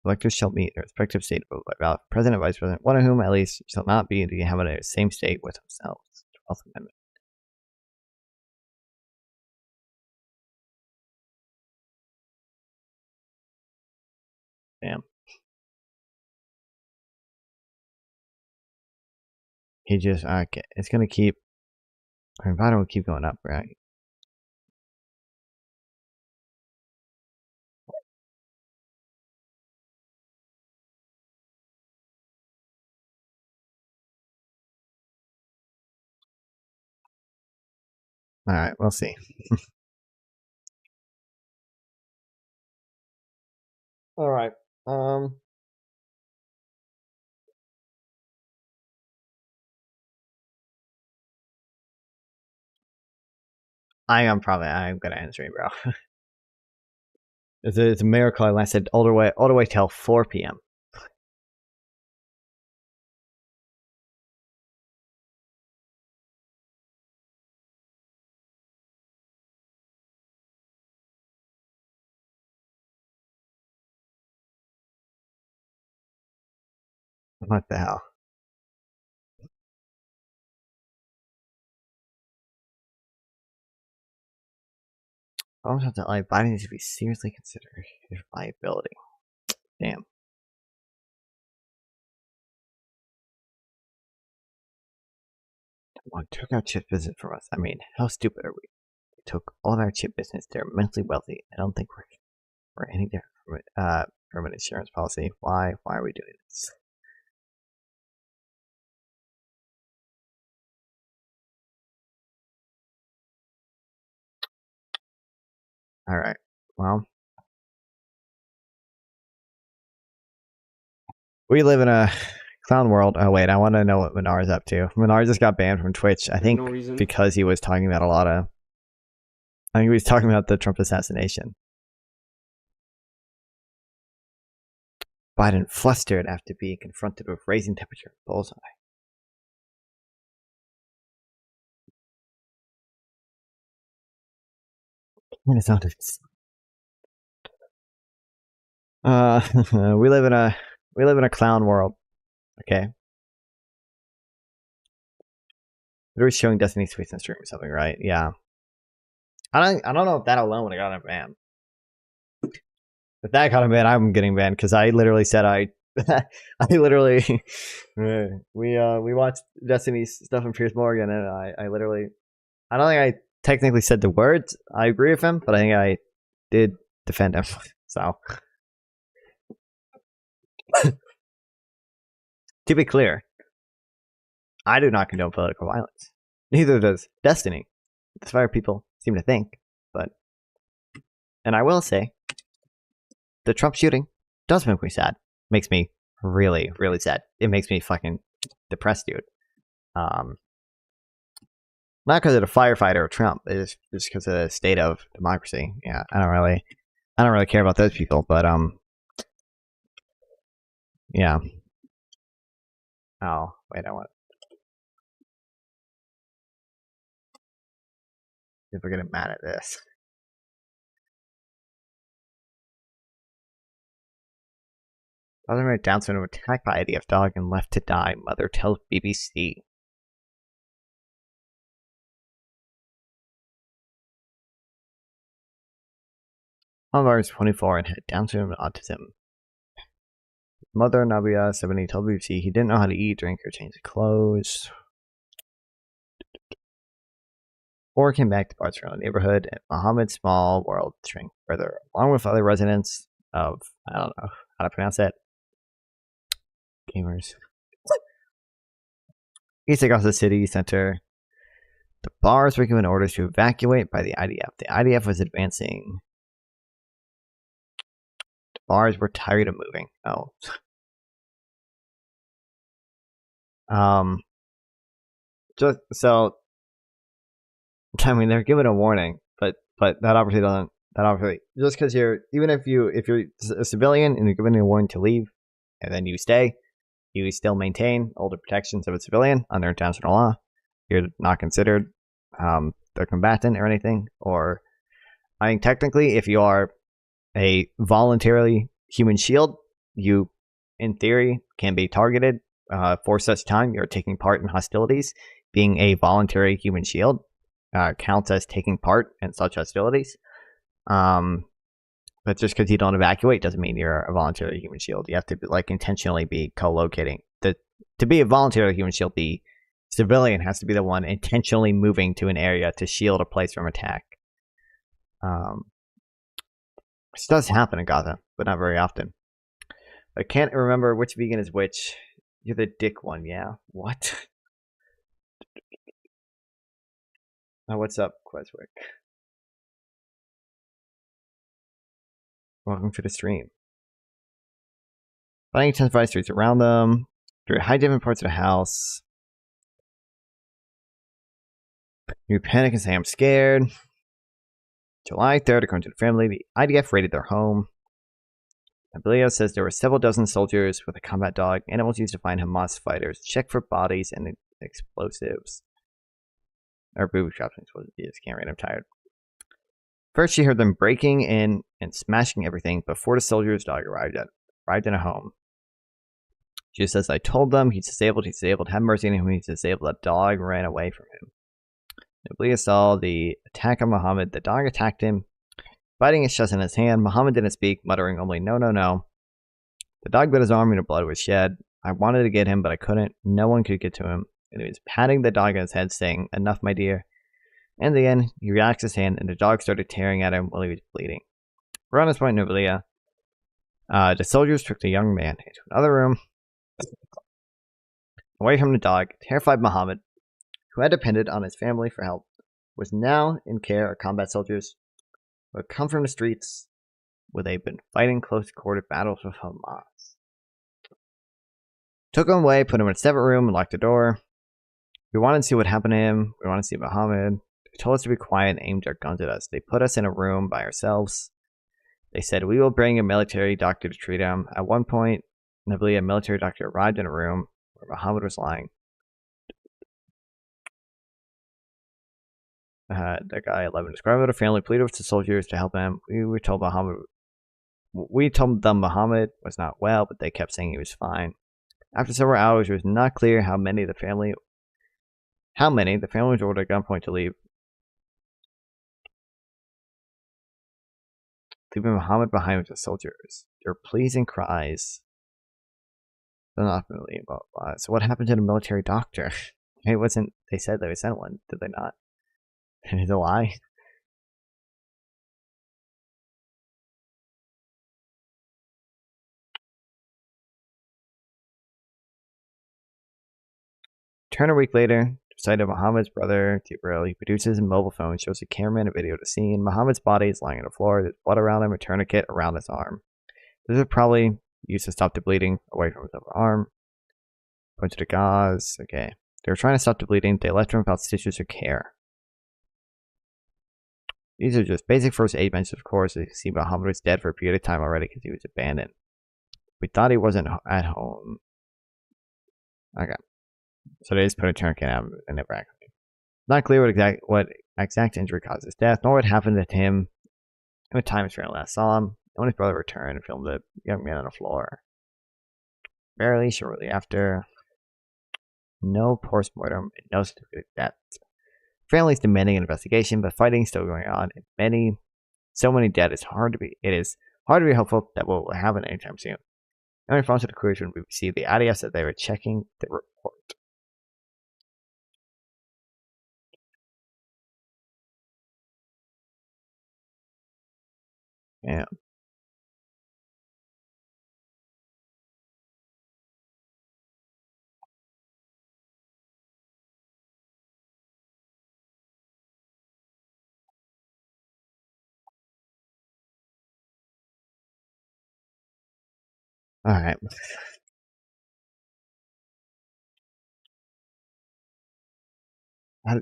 Electors shall meet their respective state vote by ballot for president and vice president, one of whom at least shall not be to have the same state with themselves. 12th Amendment. Damn. He just, okay, it's going to keep, I mean, Biden will keep going up, right? Alright, we'll see. Alright, I'm gonna answer it, bro. It's a miracle I lasted all the way till 4 p.m. What the hell? I almost have to like Biden needs to be seriously considered his liability. Damn. One took our chip business from us. I mean, how stupid are we? They took all of our chip business. They're immensely wealthy. I don't think we're any different from an insurance policy. Why are we doing this? Alright. Well, we live in a clown world. Oh wait, I want to know what Menar's up to. Menar just got banned from Twitch. I think because he was talking about I think he was talking about the Trump assassination. Biden flustered after being confronted with raising temperature. Bullseye. Minnesota. We live in a clown world. Okay. They're showing Destiny tweets and stream or something, right? Yeah. I don't know if that alone would have gotten him banned. If that got him banned, I'm getting banned because I literally said I literally we watched Destiny's stuff in Piers Morgan and I don't think I technically said the words. I agree with him, but I think I did defend him. So to be clear, I do not condone political violence. Neither does Destiny. That's why people seem to think. But and I will say, the Trump shooting does make me sad. Makes me really, really sad. It makes me fucking depressed, dude. Not because of the firefighter or Trump. It's just because of the state of democracy. Yeah, I don't really care about those people. But yeah. Oh wait, I want. People are getting mad at this. Father married Down syndrome attacked by IDF dog and left to die. Mother tells BBC. Alvar is 24 and had Down syndrome and autism. Mother, Nabia, 70, told BBC he didn't know how to eat, drink, or change clothes. Or came back to parts around the neighborhood, and Muhammad's small world shrank further, along with other residents of, I don't know how to pronounce that, gamers. East across the city center, the bars were given orders to evacuate by the IDF. The IDF was advancing. The bars were tired of moving. Oh. Just so, I mean, they're given a warning, but that obviously doesn't. That obviously, just because even if you're a civilian and you're given a warning to leave, and then you stay, you still maintain all the protections of a civilian under international law. You're not considered the combatant or anything. Or, I think technically, if you are a voluntarily human shield, you, in theory, can be targeted for such time you're taking part in hostilities. Being a voluntary human shield counts as taking part in such hostilities. But just because you don't evacuate doesn't mean you're a voluntary human shield. You have to intentionally be co-locating. To be a voluntary human shield, the civilian has to be the one intentionally moving to an area to shield a place from attack. This does happen in Gaza, but not very often. I can't remember which vegan is which. You're the dick one, yeah. What? Oh, what's up, Queswick? Welcome to the stream. Fighting intensified streets around them. Through high different parts of the house. You panic and say, I'm scared. July 3rd, according to the family, the IDF raided their home. Abilia says there were several dozen soldiers with a combat dog. Animals used to find Hamas fighters. Check for bodies and explosives. Or booby traps and explosives. You just can't read. I'm tired. First, she heard them breaking in and smashing everything before the soldier's dog arrived in a home. She says, I told them he's disabled, have mercy on him, he's disabled. That dog ran away from him. Nablia saw the attack on Muhammad. The dog attacked him, biting his chest in his hand. Muhammad didn't speak, muttering only, no, no, no. The dog bit his arm and blood was shed. I wanted to get him, but I couldn't. No one could get to him. And he was patting the dog on his head, saying, enough, my dear. In the end, he relaxed his hand, and the dog started tearing at him while he was bleeding. Around this point, Nablia, the soldiers took the young man into another room, away from the dog. Terrified Muhammad, who had depended on his family for help, was now in care of combat soldiers who had come from the streets where they'd been fighting close quarter battles with Hamas. Took him away, put him in a separate room, and locked the door. We wanted to see what happened to him. We wanted to see Muhammad. They told us to be quiet and aimed their guns at us. They put us in a room by ourselves. They said, we will bring a military doctor to treat him. At one point, Nablia, a military doctor, arrived in a room where Muhammad was lying. The guy 11 described what a family pleaded with the soldiers to help him. We told them Muhammad was not well, but they kept saying he was fine. After several hours, it was not clear how many the family was ordered at gunpoint to leave. Leaving Muhammad behind with the soldiers. Their pleas and cries. They're not really about. So what happened to the military doctor? It wasn't. They said they sent one. Did they not? Did it lie? Turn a week later. Sight of Muhammad's brother, Tibril. He produces a mobile phone, shows the cameraman a video of the scene. Muhammad's body is lying on the floor. There's blood around him, a tourniquet around his arm. This is probably used to stop the bleeding away from his upper arm. Point to the gauze. Okay. They were trying to stop the bleeding. They left him without stitches or care. These are just basic first aid measures, of course. You see, Muhammad was dead for a period of time already because he was abandoned. We thought he wasn't at home. Okay. So they just put a tourniquet on and never actually. Not clear what exact injury caused his death, nor what happened to him in the time his friend last saw him. And when his brother returned and filmed the young man on the floor. fairly shortly after. No postmortem, no certificate of death. Families demanding an investigation, but fighting still going on, and so many dead. It is hard to be hopeful that we'll have it anytime soon. In response to the queries when we received the idea that they were checking the report. Yeah. All right.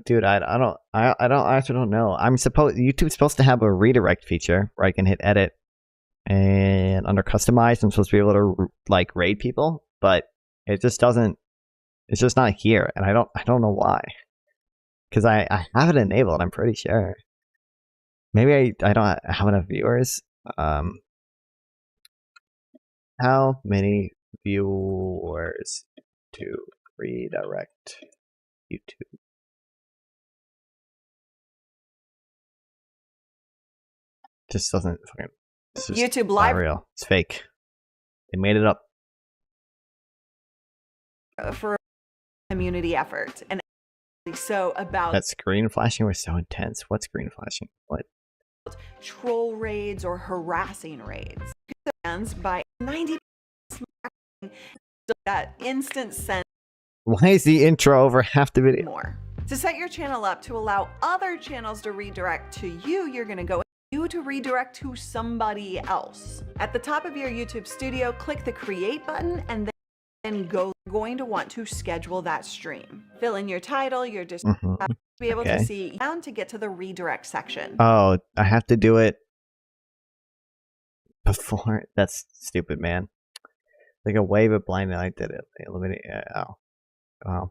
Dude, I actually don't know. YouTube's supposed to have a redirect feature where I can hit edit, and under customized, I'm supposed to be able to like raid people, but it just doesn't. It's just not here, and I don't know why. Because I have it enabled. I'm pretty sure. Maybe I don't have enough viewers. How many viewers to redirect YouTube? Just doesn't fucking. YouTube Live. Not real. It's fake. They made it up For a community effort, and so about that screen flashing was so intense. What screen flashing? What? Troll raids or harassing raids. By 90 that instant send. Why is the intro over half the video? More. To set your channel up to allow other channels to redirect to you, you're going to go to redirect to somebody else. At the top of your YouTube studio, click the create button and then going to want to schedule that stream. Fill in your title, your be able to see down to get to the redirect section. Oh, I have to do it before. That's stupid, man. Like a wave of blind light did it. Eliminate. I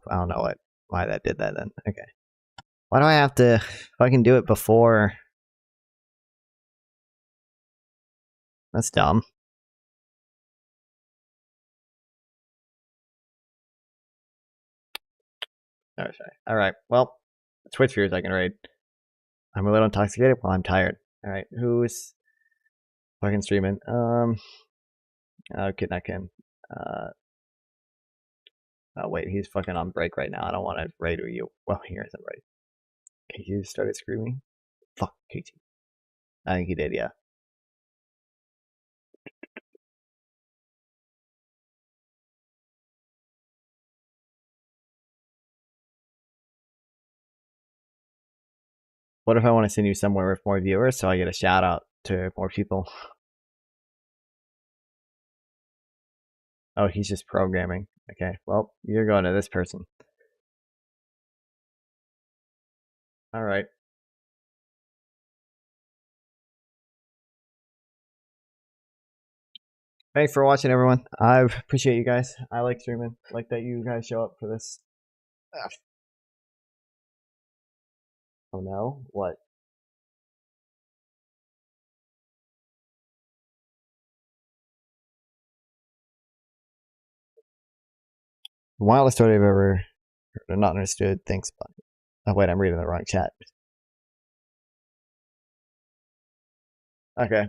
don't know why that did that then. Okay. Why do I have to? If I can do it before. That's dumb. Okay. All right. Well, Twitch viewers I can raid. I'm a little intoxicated. Well, I'm tired. All right. Who's fucking streaming? Okay, not him. Oh wait, he's fucking on break right now. I don't want to raid you. Well, he isn't right. Okay, he started screaming. Fuck, KT. I think he did. Yeah. What if I want to send you somewhere with more viewers so I get a shout out to more people? Oh, he's just programming. Okay, well, you're going to this person. Alright. Thanks for watching, everyone. I appreciate you guys. I like streaming. I like that you guys show up for this. Oh no? What? The wildest story I've ever heard or not understood. Thanks, bud. Oh wait, I'm reading the wrong chat. Okay.